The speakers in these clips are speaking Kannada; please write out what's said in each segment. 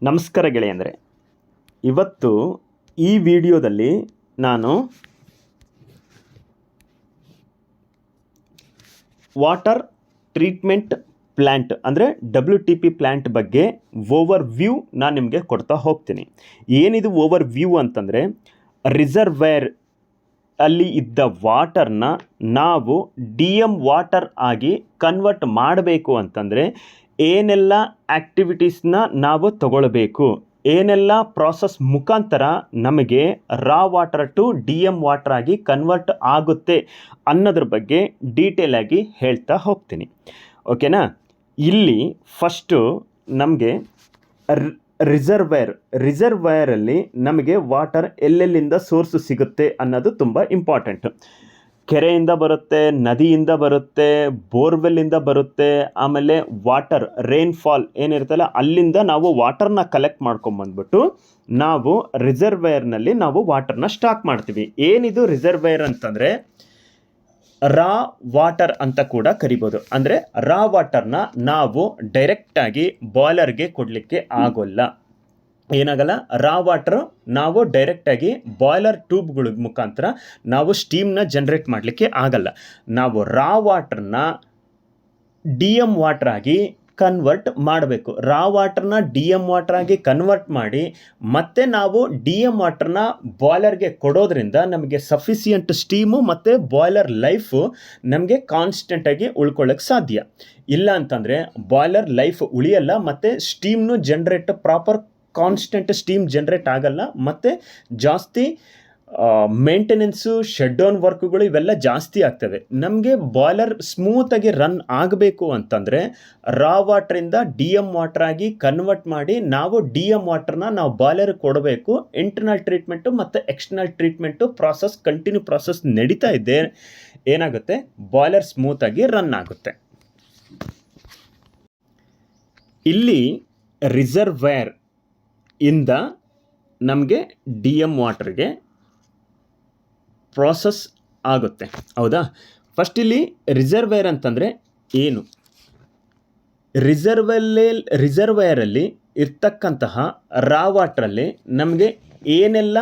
ನಮಸ್ಕಾರ ಗೆಳೆಯಂದರೆ, ಇವತ್ತು ಈ ವಿಡಿಯೋದಲ್ಲಿ ನಾನು ವಾಟರ್ ಟ್ರೀಟ್ಮೆಂಟ್ ಪ್ಲ್ಯಾಂಟ್ ಅಂದರೆ WTP ಪ್ಲ್ಯಾಂಟ್ ಬಗ್ಗೆ ಓವರ್ ವ್ಯೂ ನಾನು ನಿಮಗೆ ಕೊಡ್ತಾ ಹೋಗ್ತೀನಿ. ಏನಿದು ಓವರ್ ವ್ಯೂ ಅಂತಂದರೆ, ರಿಸರ್ವೇರ್ ಅಲ್ಲಿ ಇದ್ದ ವಾಟರ್ನ ನಾವು DM ವಾಟರ್ ಆಗಿ ಕನ್ವರ್ಟ್ ಮಾಡಬೇಕು ಅಂತಂದರೆ ಏನೆಲ್ಲ ಆ್ಯಕ್ಟಿವಿಟೀಸ್ನ ನಾವು ತಗೊಳ್ಬೇಕು, ಏನೆಲ್ಲ ಪ್ರಾಸೆಸ್ ಮುಖಾಂತರ ನಮಗೆ ರಾ ವಾಟರ್ ಟು DM ವಾಟರ್ ಆಗಿ ಕನ್ವರ್ಟ್ ಆಗುತ್ತೆ ಅನ್ನೋದ್ರ ಬಗ್ಗೆ ಡೀಟೇಲಾಗಿ ಹೇಳ್ತಾ ಹೋಗ್ತೀನಿ. ಓಕೆನಾ? ಇಲ್ಲಿ ಫಸ್ಟು ನಮಗೆ ರಿಸರ್ವೈರಲ್ಲಿ ನಮಗೆ ವಾಟರ್ ಎಲ್ಲೆಲ್ಲಿಂದ ಸೋರ್ಸು ಸಿಗುತ್ತೆ ಅನ್ನೋದು ತುಂಬ ಇಂಪಾರ್ಟೆಂಟು. ಕೆರೆಯಿಂದ ಬರುತ್ತೆ, ನದಿಯಿಂದ ಬರುತ್ತೆ, ಬೋರ್ವೆಲ್ಲಿಂದ ಬರುತ್ತೆ, ಆಮೇಲೆ ವಾಟರ್ ರೈನ್ಫಾಲ್ ಏನಿರುತ್ತಲ್ಲ ಅಲ್ಲಿಂದ ನಾವು ವಾಟರ್ನ ಕಲೆಕ್ಟ್ ಮಾಡ್ಕೊಂಬಂದ್ಬಿಟ್ಟು ನಾವು ರಿಸರ್ವೈರ್ನಲ್ಲಿ ನಾವು ವಾಟರ್ನ ಸ್ಟಾಕ್ ಮಾಡ್ತೀವಿ. ಏನಿದು ರಿಸರ್ವೈರ್ ಅಂತಂದರೆ ರಾ ವಾಟರ್ ಅಂತ ಕೂಡ ಕರಿಬೋದು. ಅಂದರೆ ರಾ ವಾಟರ್ನ ನಾವು ಡೈರೆಕ್ಟಾಗಿ ಬಾಯ್ಲರ್ಗೆ ಕೊಡಲಿಕ್ಕೆ ಆಗೋಲ್ಲ. ಏನಾಗಲ್ಲ, ರಾ ವಾಟರ್ ನಾವು ಡೈರೆಕ್ಟಾಗಿ ಬಾಯ್ಲರ್ ಟ್ಯೂಬ್ಗಳ ಮುಖಾಂತರ ನಾವು ಸ್ಟೀಮ್ನ ಜನ್ರೇಟ್ ಮಾಡಲಿಕ್ಕೆ ಆಗಲ್ಲ. ನಾವು ರಾ ವಾಟರ್ನ DM ವಾಟರ್ ಆಗಿ ಕನ್ವರ್ಟ್ ಮಾಡಬೇಕು. ರಾ ವಾಟರ್ನ DM ವಾಟರ್ ಆಗಿ ಕನ್ವರ್ಟ್ ಮಾಡಿ ಮತ್ತೆ ನಾವು DM ವಾಟರ್ನ ಬಾಯ್ಲರ್ಗೆ ಕೊಡೋದ್ರಿಂದ ನಮಗೆ ಸಫಿಸಿಯೆಂಟ್ ಸ್ಟೀಮು ಮತ್ತು ಬಾಯ್ಲರ್ ಲೈಫು ನಮಗೆ ಕಾನ್ಸ್ಟೆಂಟಾಗಿ ಉಳ್ಕೊಳ್ಳೋಕ್ಕೆ ಸಾಧ್ಯ. ಇಲ್ಲ ಅಂತಂದರೆ ಬಾಯ್ಲರ್ ಲೈಫ್ ಉಳಿಯಲ್ಲ ಮತ್ತು ಸ್ಟೀಮ್ನು generate proper constant steam generate ಆಗಲ್ಲ ಮತ್ತು ಜಾಸ್ತಿ ಮೇಂಟೆನೆನ್ಸು ಶಟ್ ಡೌನ್ ವರ್ಕ್ಗಳು ಇವೆಲ್ಲ ಜಾಸ್ತಿ ಆಗ್ತವೆ. ನಮಗೆ ಬಾಯ್ಲರ್ ಸ್ಮೂತಾಗಿ ರನ್ ಆಗಬೇಕು ಅಂತಂದರೆ ರಾ ವಾಟ್ರಿಂದ DM ವಾಟರ್ ಆಗಿ ಕನ್ವರ್ಟ್ ಮಾಡಿ ನಾವು DM ವಾಟರ್ನ ನಾವು ಬಾಯ್ಲರ್ಗೆ ಕೊಡಬೇಕು. ಇಂಟರ್ನಲ್ ಟ್ರೀಟ್ಮೆಂಟು ಮತ್ತು ಎಕ್ಸ್ಟರ್ನಲ್ ಟ್ರೀಟ್ಮೆಂಟು ಕಂಟಿನ್ಯೂ ಪ್ರಾಸೆಸ್ ನಡೀತಾ ಇದೆ. ಏನಾಗುತ್ತೆ, ಬಾಯ್ಲರ್ ಸ್ಮೂತಾಗಿ ರನ್ ಆಗುತ್ತೆ. ಇಲ್ಲಿ ರಿಸರ್ವೈರ್ ಇಂದ ನಮಗೆ DM ವಾಟರ್ಗೆ ಪ್ರಾಸೆಸ್ ಆಗುತ್ತೆ. ಹೌದಾ? ಫಸ್ಟ್ ಇಲ್ಲಿ ರಿಸರ್ವೈರ್ ಅಂತಂದರೆ ಏನು? ರಿಸರ್ವೈರಲ್ಲಿ ಇರ್ತಕ್ಕಂತಹ ರಾ ವಾಟ್ರಲ್ಲಿ ನಮಗೆ ಏನೆಲ್ಲ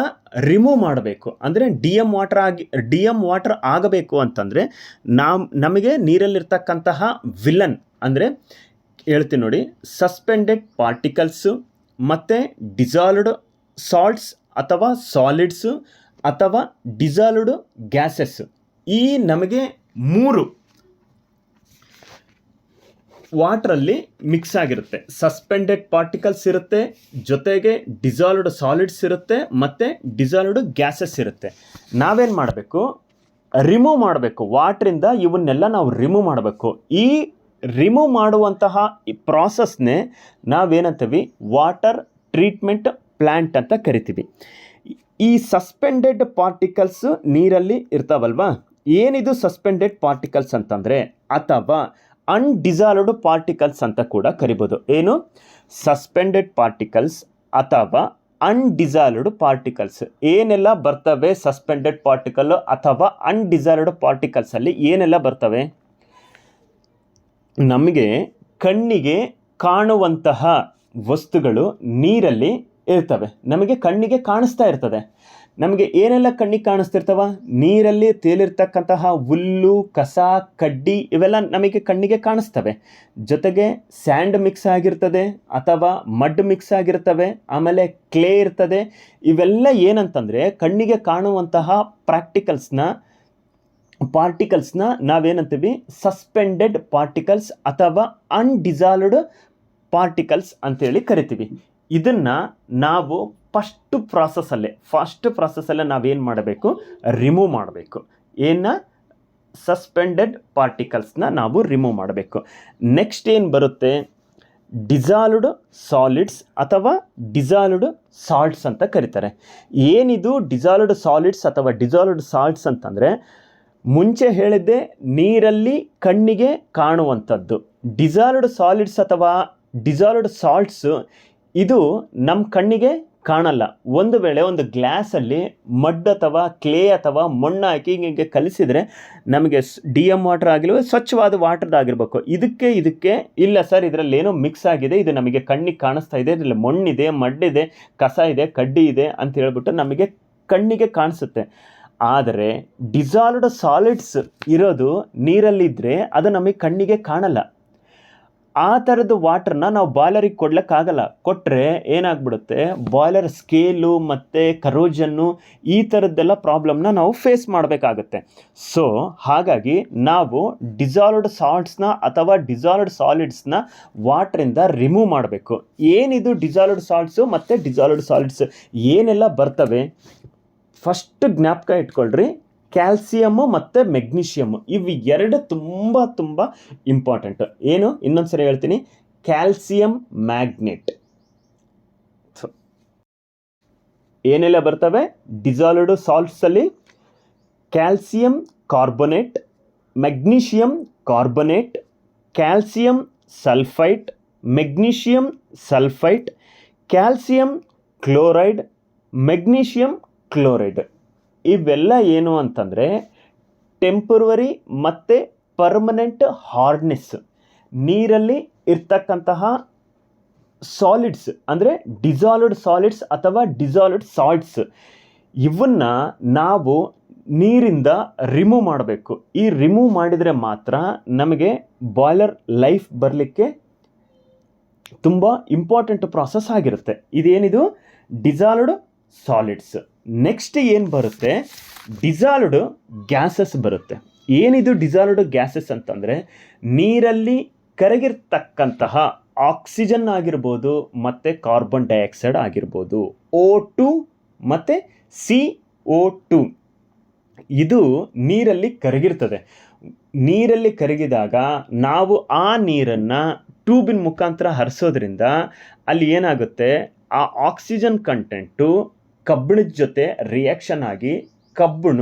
ರಿಮೂವ್ ಮಾಡಬೇಕು ಅಂದರೆ DM ವಾಟರ್ ಆಗಬೇಕು ಅಂತಂದರೆ ನಮಗೆ ನೀರಲ್ಲಿರ್ತಕ್ಕಂತಹ ವಿಲನ್ ಅಂದರೆ ಹೇಳ್ತೀನಿ ನೋಡಿ, ಸಸ್ಪೆಂಡೆಡ್ ಪಾರ್ಟಿಕಲ್ಸು ಮತ್ತು ಡಿಸಾಲ್ವ್ಡ್ ಸಾಲ್ಟ್ಸ್ ಅಥವಾ ಸಾಲಿಡ್ಸು ಅಥವಾ ಡಿಸಾಲ್ವ್ಡ್ ಗ್ಯಾಸಸ್, ಈ ನಮಗೆ 3 ವಾಟ್ರಲ್ಲಿ ಮಿಕ್ಸ್ ಆಗಿರುತ್ತೆ. ಸಸ್ಪೆಂಡೆಡ್ ಪಾರ್ಟಿಕಲ್ಸ್ ಇರುತ್ತೆ, ಜೊತೆಗೆ ಡಿಸಾಲ್ವ್ಡ್ ಸಾಲಿಡ್ಸ್ ಇರುತ್ತೆ ಮತ್ತು ಡಿಸಾಲ್ವ್ಡ್ ಗ್ಯಾಸಸ್ ಇರುತ್ತೆ. ನಾವೇನು ಮಾಡಬೇಕು, ರಿಮೂವ್ ಮಾಡಬೇಕು. ವಾಟ್ರಿಂದ ಇವನ್ನೆಲ್ಲ ನಾವು ರಿಮೂವ್ ಮಾಡಬೇಕು. ಈ ರಿಮೂವ್ ಮಾಡುವಂತಹ ಈ ಪ್ರಾಸೆಸ್ನೇ ನಾವೇನಂತೀವಿ, ವಾಟರ್ ಟ್ರೀಟ್ಮೆಂಟ್ ಪ್ಲ್ಯಾಂಟ್ ಅಂತ ಕರಿತೀವಿ. ಈ ಸಸ್ಪೆಂಡೆಡ್ ಪಾರ್ಟಿಕಲ್ಸ್ ನೀರಲ್ಲಿ ಇರ್ತಾವಲ್ವಾ, ಏನಿದು ಸಸ್ಪೆಂಡೆಡ್ ಪಾರ್ಟಿಕಲ್ಸ್ ಅಂತಂದರೆ ಅಥವಾ ಅನ್ಡಿಸಾಲ್ವ್ಡ್ ಪಾರ್ಟಿಕಲ್ಸ್ ಅಂತ ಕೂಡ ಕರಿಬೋದು. ಏನು? ಸಸ್ಪೆಂಡೆಡ್ ಪಾರ್ಟಿಕಲ್ಸ್ ಅಥವಾ ಅನ್ಡಿಸಾಲ್ವ್ಡ್ ಪಾರ್ಟಿಕಲ್ಸ್ ಏನೆಲ್ಲ ಬರ್ತವೆ? ಸಸ್ಪೆಂಡೆಡ್ ಪಾರ್ಟಿಕಲ್ ಅಥವಾ ಅನ್ಡಿಸಾಲ್ವ್ಡ್ ಪಾರ್ಟಿಕಲ್ಸಲ್ಲಿ ಏನೆಲ್ಲ ಬರ್ತವೆ? ನಮಗೆ ಕಣ್ಣಿಗೆ ಕಾಣುವಂತಹ ವಸ್ತುಗಳು ನೀರಲ್ಲಿ ಇರ್ತವೆ. ನಮಗೆ ಕಣ್ಣಿಗೆ ಕಾಣಿಸ್ತಾ ಇರ್ತದೆ. ನಮಗೆ ಏನೆಲ್ಲ ಕಣ್ಣಿಗೆ ಕಾಣಿಸ್ತಿರ್ತವ? ನೀರಲ್ಲಿ ತೇಲಿರ್ತಕ್ಕಂತಹ ಹುಲ್ಲು, ಕಸ, ಕಡ್ಡಿ ಇವೆಲ್ಲ ನಮಗೆ ಕಣ್ಣಿಗೆ ಕಾಣಿಸ್ತವೆ. ಜೊತೆಗೆ ಸ್ಯಾಂಡ್ ಮಿಕ್ಸ್ ಆಗಿರ್ತದೆ ಅಥವಾ ಮಡ್ ಮಿಕ್ಸ್ ಆಗಿರ್ತವೆ, ಆಮೇಲೆ ಕ್ಲೇ ಇರ್ತದೆ. ಇವೆಲ್ಲ ಏನಂತಂದರೆ ಕಣ್ಣಿಗೆ ಕಾಣುವಂತಹ ಪಾರ್ಟಿಕಲ್ಸ್ನ ನಾವೇನಂತೀವಿ, ಸಸ್ಪೆಂಡೆಡ್ ಪಾರ್ಟಿಕಲ್ಸ್ ಅಥವಾ ಅನ್ಡಿಸಾಲ್ವ್ಡ್ ಪಾರ್ಟಿಕಲ್ಸ್ ಅಂತೇಳಿ ಕರಿತೀವಿ. ಇದನ್ನು ನಾವು ಫಸ್ಟ್ ಪ್ರಾಸೆಸ್ಸಲ್ಲೇ ನಾವೇನು ಮಾಡಬೇಕು, ರಿಮೂವ್ ಮಾಡಬೇಕು. ಸಸ್ಪೆಂಡೆಡ್ ಪಾರ್ಟಿಕಲ್ಸ್ನ ನಾವು ರಿಮೂವ್ ಮಾಡಬೇಕು. ನೆಕ್ಸ್ಟ್ ಏನು ಬರುತ್ತೆ, ಡಿಸಾಲ್ವ್ಡ್ ಸಾಲಿಡ್ಸ್ ಅಥವಾ ಡಿಸಾಲ್ವ್ಡ್ ಸಾಲ್ಟ್ಸ್ ಅಂತ ಕರೀತಾರೆ. ಏನಿದು ಡಿಸಾಲ್ವ್ಡ್ ಸಾಲಿಡ್ಸ್ ಅಥವಾ ಡಿಸಾಲ್ವ್ಡ್ ಸಾಲ್ಟ್ಸ್ ಅಂತಂದರೆ, ಮುಂಚೆ ಹೇಳಿದ್ದೆ ನೀರಲ್ಲಿ ಕಣ್ಣಿಗೆ ಕಾಣುವಂಥದ್ದು. ಡಿಸಾಲ್ವ್ಡ್ ಸಾಲಿಡ್ಸ್ ಅಥವಾ ಡಿಸಾಲ್ವ್ಡ್ ಸಾಲ್ಟ್ಸು ಇದು ನಮ್ಮ ಕಣ್ಣಿಗೆ ಕಾಣಲ್ಲ. ಒಂದು ವೇಳೆ ಒಂದು ಗ್ಲಾಸಲ್ಲಿ ಮಡ್ ಅಥವಾ ಕ್ಲೇ ಅಥವಾ ಮಣ್ಣು ಹಾಕಿ ಹಿಂಗೆ ಕಲಿಸಿದರೆ ನಮಗೆ DM ವಾಟರ್ ಆಗಿಲ್ವೇ ಸ್ವಚ್ಛವಾದ ವಾಟರ್ದಾಗಿರ್ಬೇಕು. ಇದಕ್ಕೆ ಇಲ್ಲ ಸರ್, ಇದರಲ್ಲಿ ಏನೋ ಮಿಕ್ಸ್ ಆಗಿದೆ, ಇದು ನಮಗೆ ಕಣ್ಣಿಗೆ ಕಾಣಿಸ್ತಾ ಇದೆ, ಇದರಲ್ಲಿ ಮಣ್ಣಿದೆ, ಮಡ್ಡಿದೆ, ಕಸ ಇದೆ, ಕಡ್ಡಿ ಇದೆ ಅಂತ ಹೇಳ್ಬಿಟ್ಟು ನಮಗೆ ಕಣ್ಣಿಗೆ ಕಾಣಿಸುತ್ತೆ. ಆದರೆ ಡಿಸಾಲ್ವ್ಡ್ ಸಾಲಿಡ್ಸ್ ಇರೋದು ನೀರಲ್ಲಿದ್ದರೆ ಅದು ನಮಗೆ ಕಣ್ಣಿಗೆ ಕಾಣಲ್ಲ. ಆ ಥರದ್ದು ವಾಟರ್ನ ನಾವು ಬಾಯ್ಲರಿಗೆ ಕೊಡ್ಲಿಕ್ಕಾಗಲ್ಲ. ಕೊಟ್ಟರೆ ಏನಾಗ್ಬಿಡುತ್ತೆ, ಬಾಯ್ಲರ್ ಸ್ಕೇಲು ಮತ್ತು ಕರೋಜನ್ನು ಈ ಥರದ್ದೆಲ್ಲ ಪ್ರಾಬ್ಲಮ್ನ ನಾವು ಫೇಸ್ ಮಾಡಬೇಕಾಗತ್ತೆ. ಸೊ ಹಾಗಾಗಿ ನಾವು ಡಿಸಾಲ್ವ್ಡ್ ಸಾಲ್ಟ್ಸ್ನ ಅಥವಾ ಡಿಸಾಲ್ವ್ಡ್ ಸಾಲಿಡ್ಸ್ನ ವಾಟ್ರಿಂದ ರಿಮೂವ್ ಮಾಡಬೇಕು. ಏನಿದು ಡಿಸಾಲ್ವ್ಡ್ ಸಾಲ್ಟ್ಸು ಮತ್ತು ಡಿಸಾಲ್ವ್ಡ್ ಸಾಲಿಡ್ಸ್ ಏನೆಲ್ಲ ಬರ್ತವೆ ಫಸ್ಟ್ ಜ್ಞಾಪಕ ಇಟ್ಕೊಳ್ರಿ. ಕ್ಯಾಲ್ಸಿಯಮ್ಮು ಮತ್ತು ಮೆಗ್ನೀಷಿಯಮ್ಮು ಇವು ಎರಡು ತುಂಬ ಇಂಪಾರ್ಟೆಂಟ್. ಏನು, ಇನ್ನೊಂದು ಸರಿ ಹೇಳ್ತೀನಿ, ಕ್ಯಾಲ್ಸಿಯಂ ಮ್ಯಾಗ್ನೆಟ್ ಏನೆಲ್ಲ ಬರ್ತವೆ ಡಿಸಾಲ್ವ್ಡ್ ಸಾಲ್ಟ್ಸಲ್ಲಿ? Calcium carbonate, magnesium carbonate, calcium sulphite, magnesium sulphite, calcium chloride, magnesium chloride. ಇವೆಲ್ಲ ಏನು ಅಂತಂದರೆ ಟೆಂಪರವರಿ ಮತ್ತು ಪರ್ಮನೆಂಟ್ ಹಾರ್ಡ್ನೆಸ್, ನೀರಲ್ಲಿ ಇರ್ತಕ್ಕಂತಹ ಸಾಲಿಡ್ಸ್ ಅಂದರೆ ಡಿಸಾಲ್ವ್ಡ್ ಸಾಲಿಡ್ಸ್ ಅಥವಾ ಡಿಸಾಲ್ವ್ಡ್ ಸಾಲ್ಟ್ಸ್. ಇವನ್ನು ನಾವು ನೀರಿಂದ ರಿಮೂವ್ ಮಾಡಬೇಕು. ಈ ರಿಮೂವ್ ಮಾಡಿದರೆ ಮಾತ್ರ ನಮಗೆ ಬಾಯ್ಲರ್ ಲೈಫ್ ಬರಲಿಕ್ಕೆ ತುಂಬ ಇಂಪಾರ್ಟೆಂಟ್ ಪ್ರಾಸೆಸ್ ಆಗಿರುತ್ತೆ. ಇದೇನಿದು ಡಿಸಾಲ್ವ್ಡ್ ಸಾಲಿಡ್ಸ್. ನೆಕ್ಸ್ಟ್ ಏನು ಬರುತ್ತೆ, ಡಿಸಾಲ್ವ್ಡ್ ಗ್ಯಾಸಸ್ ಬರುತ್ತೆ. ಏನಿದು ಡಿಸಾಲ್ವ್ಡ್ ಗ್ಯಾಸಸ್ ಅಂತಂದರೆ ನೀರಲ್ಲಿ ಕರಗಿರ್ತಕ್ಕಂತಹ ಆಕ್ಸಿಜನ್ ಆಗಿರ್ಬೋದು ಮತ್ತು ಕಾರ್ಬನ್ ಡೈಆಕ್ಸೈಡ್ ಆಗಿರ್ಬೋದು, O2 ಮತ್ತು CO2 ಇದು ನೀರಲ್ಲಿ ಕರಗಿರ್ತದೆ. ನೀರಲ್ಲಿ ಕರಗಿದಾಗ ನಾವು ಆ ನೀರನ್ನು ಟ್ಯೂಬಿನ ಮುಖಾಂತರ ಹರಿಸೋದ್ರಿಂದ ಅಲ್ಲಿ ಏನಾಗುತ್ತೆ, ಆ ಆಕ್ಸಿಜನ್ ಕಂಟೆಂಟು ಕಬ್ಬಿಣದ ಜೊತೆ ರಿಯಾಕ್ಷನ್ ಆಗಿ ಕಬ್ಬಿಣ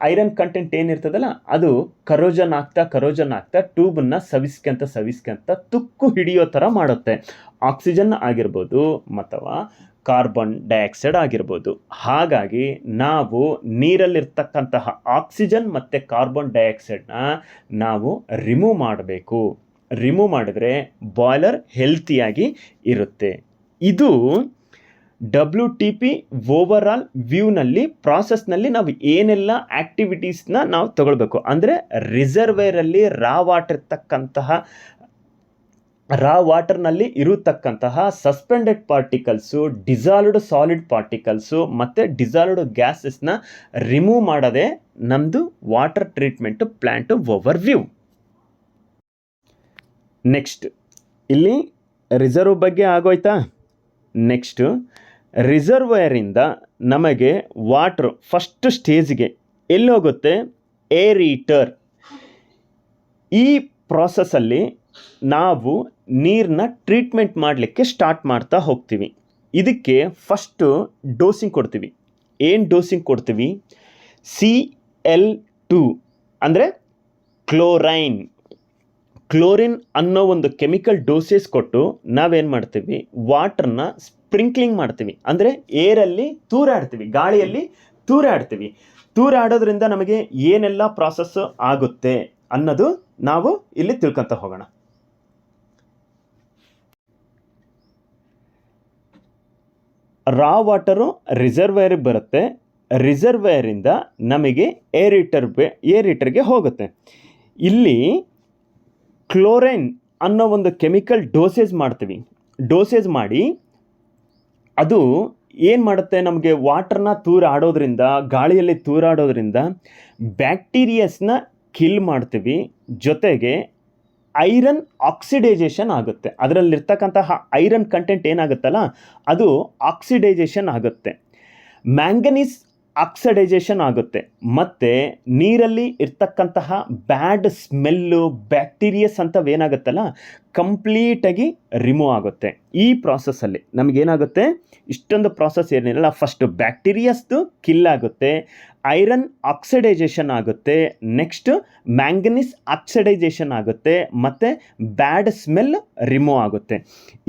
ಐರನ್ ಕಂಟೆಂಟ್ ಏನಿರ್ತದಲ್ಲ ಅದು ಕರೋಜನ್ ಆಗ್ತಾ ಟ್ಯೂಬನ್ನು ಸವಿಸ್ಕೊಂತ ತುಕ್ಕು ಹಿಡಿಯೋ ಥರ ಮಾಡುತ್ತೆ. ಆಕ್ಸಿಜನ್ ಆಗಿರ್ಬೋದು ಅಥವಾ ಕಾರ್ಬನ್ ಡೈಆಕ್ಸೈಡ್ ಆಗಿರ್ಬೋದು. ಹಾಗಾಗಿ ನಾವು ನೀರಲ್ಲಿರ್ತಕ್ಕಂತಹ ಆಕ್ಸಿಜನ್ ಮತ್ತು ಕಾರ್ಬನ್ ಡೈಆಕ್ಸೈಡ್ನ ನಾವು ರಿಮೂವ್ ಮಾಡಬೇಕು. ರಿಮೂವ್ ಮಾಡಿದ್ರೆ ಬಾಯ್ಲರ್ ಹೆಲ್ತಿಯಾಗಿ ಇರುತ್ತೆ. ಇದು WTP ಓವರಾಲ್ ವ್ಯೂನಲ್ಲಿ ಪ್ರಾಸೆಸ್ನಲ್ಲಿ ನಾವು ಏನೆಲ್ಲ ಆ್ಯಕ್ಟಿವಿಟೀಸ್ನ ನಾವು ತಗೊಳ್ಬೇಕು ಅಂದರೆ ರಿಸರ್ವೇರಲ್ಲಿ ರಾ ವಾಟರ್ನಲ್ಲಿ ಇರತಕ್ಕಂತಹ suspended particles, dissolved solid particles ಮತ್ತು ಡಿಸಾಲ್ವ್ಡ್ ಗ್ಯಾಸಸ್ನ ರಿಮೂವ್ ಮಾಡೋದೇ ನಮ್ಮದು water treatment plant over view. Next ಇಲ್ಲಿ ರಿಸರ್ವ್ ಬಗ್ಗೆ ಆಗೋಯ್ತಾ? ನೆಕ್ಸ್ಟು ರಿಸರ್ವಯರಿಂದ ನಮಗೆ ವಾಟ್ರು ಫಸ್ಟ್ ಸ್ಟೇಜ್ಗೆ ಎಲ್ಲಿ ಹೋಗುತ್ತೆ, ಏರೀಟರ್. ಈ ಪ್ರಾಸೆಸ್ಸಲ್ಲಿ ನಾವು ನೀರನ್ನ ಟ್ರೀಟ್ಮೆಂಟ್ ಮಾಡಲಿಕ್ಕೆ ಸ್ಟಾರ್ಟ್ ಮಾಡ್ತಾ ಹೋಗ್ತೀವಿ. ಇದಕ್ಕೆ ಫಸ್ಟು ಡೋಸಿಂಗ್ ಕೊಡ್ತೀವಿ. ಏನು ಡೋಸಿಂಗ್ ಕೊಡ್ತೀವಿ? Cl2 ಅಂದರೆ ಕ್ಲೋರಿನ್ ಅನ್ನೋ ಒಂದು ಕೆಮಿಕಲ್ ಡೋಸೇಜ್ ಕೊಟ್ಟು ನಾವೇನು ಮಾಡ್ತೀವಿ, ವಾಟರ್ನ ಸ್ಪ್ರಿಂಕ್ಲಿಂಗ್ ಮಾಡ್ತೀವಿ. ಅಂದರೆ ಏರಲ್ಲಿ ತೂರಾಡ್ತೀವಿ, ಗಾಳಿಯಲ್ಲಿ ತೂರಾಡ್ತೀವಿ. ತೂರಾಡೋದ್ರಿಂದ ನಮಗೆ ಏನೆಲ್ಲ ಪ್ರಾಸೆಸ್ ಆಗುತ್ತೆ ಅನ್ನೋದು ನಾವು ಇಲ್ಲಿ ತಿಳ್ಕೊತ ಹೋಗೋಣ. ರಾ ವಾಟರು ರಿಸರ್ವೈರಿಗೆ ಬರುತ್ತೆ. ರಿಸರ್ವೈರಿಂದ ನಮಗೆ ಏರಿಟರ್ಗೆ ಹೋಗುತ್ತೆ. ಇಲ್ಲಿ ಕ್ಲೋರೈನ್ ಅನ್ನೋ ಒಂದು ಕೆಮಿಕಲ್ ಡೋಸೇಜ್ ಮಾಡ್ತೀವಿ. ಡೋಸೇಜ್ ಮಾಡಿ ಅದು ಏನು ಮಾಡುತ್ತೆ, ನಮಗೆ ವಾಟರ್ನ ತೂರಾಡೋದ್ರಿಂದ, ಗಾಳಿಯಲ್ಲಿ ತೂರಾಡೋದ್ರಿಂದ ಬ್ಯಾಕ್ಟೀರಿಯಾಸ್ನ ಕಿಲ್ ಮಾಡ್ತೀವಿ. ಜೊತೆಗೆ ಐರನ್ ಆಕ್ಸಿಡೈಜೇಷನ್ ಆಗುತ್ತೆ. ಅದರಲ್ಲಿರ್ತಕ್ಕಂತಹ ಐರನ್ ಕಂಟೆಂಟ್ ಏನಾಗುತ್ತಲ್ಲ ಅದು ಆಕ್ಸಿಡೈಜೇಷನ್ ಆಗುತ್ತೆ. ಮ್ಯಾಂಗನೀಸ್ ಆಕ್ಸಿಡೈಸೇಷನ್ ಆಗುತ್ತೆ, ಮತ್ತು ನೀರಲ್ಲಿ ಇರ್ತಕ್ಕಂತಹ ಬ್ಯಾಡ್ ಸ್ಮೆಲ್ಲು ಬ್ಯಾಕ್ಟೀರಿಯಸ್ ಅಂತವೇನಾಗುತ್ತಲ್ಲ ಕಂಪ್ಲೀಟಾಗಿ ರಿಮೂವ್ ಆಗುತ್ತೆ. ಈ ಪ್ರಾಸೆಸ್ಸಲ್ಲಿ ನಮಗೇನಾಗುತ್ತೆ, ಇಷ್ಟೊಂದು ಪ್ರಾಸೆಸ್ ಏನಿರಲ್ಲ, ಫಸ್ಟು ಬ್ಯಾಕ್ಟೀರಿಯಸ್ದು ಕಿಲ್ ಆಗುತ್ತೆ, ಐರನ್ ಆಕ್ಸಿಡೈಸೇಷನ್ ಆಗುತ್ತೆ, ನೆಕ್ಸ್ಟ್ ಮ್ಯಾಂಗನೀಸ್ ಆಕ್ಸಿಡೈಸೇಷನ್ ಆಗುತ್ತೆ, ಮತ್ತು ಬ್ಯಾಡ್ ಸ್ಮೆಲ್ ರಿಮೂವ್ ಆಗುತ್ತೆ.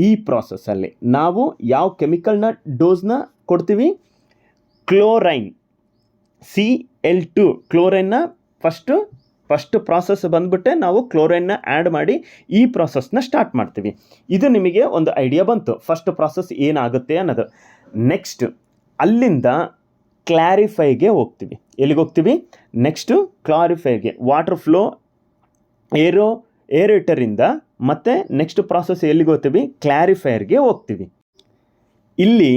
ಈ ಪ್ರಾಸೆಸ್ಸಲ್ಲಿ ನಾವು ಯಾವ ಕೆಮಿಕಲ್ನ ಡೋಸ್ನ ಕೊಡ್ತೀವಿ, ಕ್ಲೋರೈನ್ Cl2 ಕ್ಲೋರೈನ್ನ ಫಸ್ಟ್ ಪ್ರಾಸೆಸ್ ಬಂದ್ಬಿಟ್ಟೆ ನಾವು ಕ್ಲೋರೈನ್ನ ಆ್ಯಡ್ ಮಾಡಿ ಈ ಪ್ರಾಸೆಸ್ನ ಸ್ಟಾರ್ಟ್ ಮಾಡ್ತೀವಿ. ಇದು ನಿಮಗೆ ಒಂದು ಐಡಿಯಾ ಬಂತು ಫಸ್ಟ್ ಪ್ರಾಸೆಸ್ ಏನಾಗುತ್ತೆ ಅನ್ನೋದು. ನೆಕ್ಸ್ಟ್ ಅಲ್ಲಿಂದ ಕ್ಲಾರಿಫೈಗೆ ಹೋಗ್ತೀವಿ. ಎಲ್ಲಿಗೆ ಹೋಗ್ತೀವಿ, ನೆಕ್ಸ್ಟು ಕ್ಲಾರಿಫೈಗೆ, ವಾಟರ್ ಫ್ಲೋ ಏರೇಟರಿಂದ ಮತ್ತು ನೆಕ್ಸ್ಟ್ ಪ್ರಾಸೆಸ್ ಎಲ್ಲಿಗೆ ಹೋಗ್ತೀವಿ, ಕ್ಲಾರಿಫೈರ್ಗೆ ಹೋಗ್ತೀವಿ. ಇಲ್ಲಿ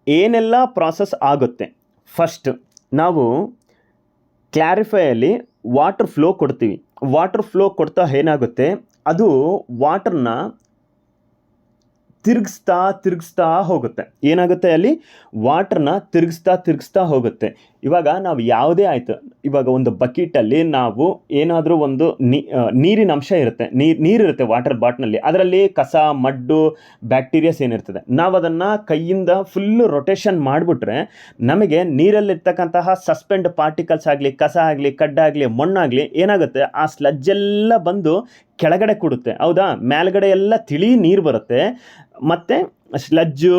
ಏನೆಲ್ಲ ಪ್ರಾಸೆಸ್ ಆಗುತ್ತೆ, ಫಸ್ಟ್ ನಾವು ಕ್ಲಾರಿಫೈಯಲ್ಲಿ ವಾಟರ್ ಫ್ಲೋ ಕೊಡ್ತೀವಿ. ವಾಟರ್ ಫ್ಲೋ ಕೊಡ್ತಾ ಏನಾಗುತ್ತೆ, ಅದು ವಾಟರ್ನ ತಿರುಗಿಸ್ತಾ ಹೋಗುತ್ತೆ. ಏನಾಗುತ್ತೆ, ಅಲ್ಲಿ ವಾಟರ್ನ ತಿರುಗಿಸ್ತಾ ಹೋಗುತ್ತೆ. ಇವಾಗ ನಾವು ಯಾವುದೇ ಆಯಿತು, ಇವಾಗ ಒಂದು ಬಕೆಟಲ್ಲಿ ನಾವು ಏನಾದರೂ ಒಂದು ನೀರಿನ ಅಂಶ ಇರುತ್ತೆ, ನೀರಿರುತ್ತೆ ವಾಟರ್ ಬಾಟ್ನಲ್ಲಿ, ಅದರಲ್ಲಿ ಕಸ ಮಡ್ಡು ಬ್ಯಾಕ್ಟೀರಿಯಾಸ್ ಏನಿರ್ತದೆ, ನಾವು ಅದನ್ನು ಕೈಯಿಂದ ಫುಲ್ಲು ರೊಟೇಷನ್ ಮಾಡಿಬಿಟ್ರೆ ನಮಗೆ ನೀರಲ್ಲಿರ್ತಕ್ಕಂತಹ ಸಸ್ಪೆಂಡ್ ಪಾರ್ಟಿಕಲ್ಸ್ ಆಗಲಿ, ಕಸ ಆಗಲಿ, ಕಡ್ಡಾಗಲಿ, ಮಣ್ಣಾಗಲಿ ಏನಾಗುತ್ತೆ, ಆ ಸ್ಲಜ್ಜೆಲ್ಲ ಬಂದು ಕೆಳಗಡೆ ಕೂಡುತ್ತೆ. ಹೌದಾ, ಮೇಲ್ಗಡೆ ಎಲ್ಲ ತಿಳಿ ನೀರು ಬರುತ್ತೆ, ಮತ್ತು ಸ್ಲಜ್ಜು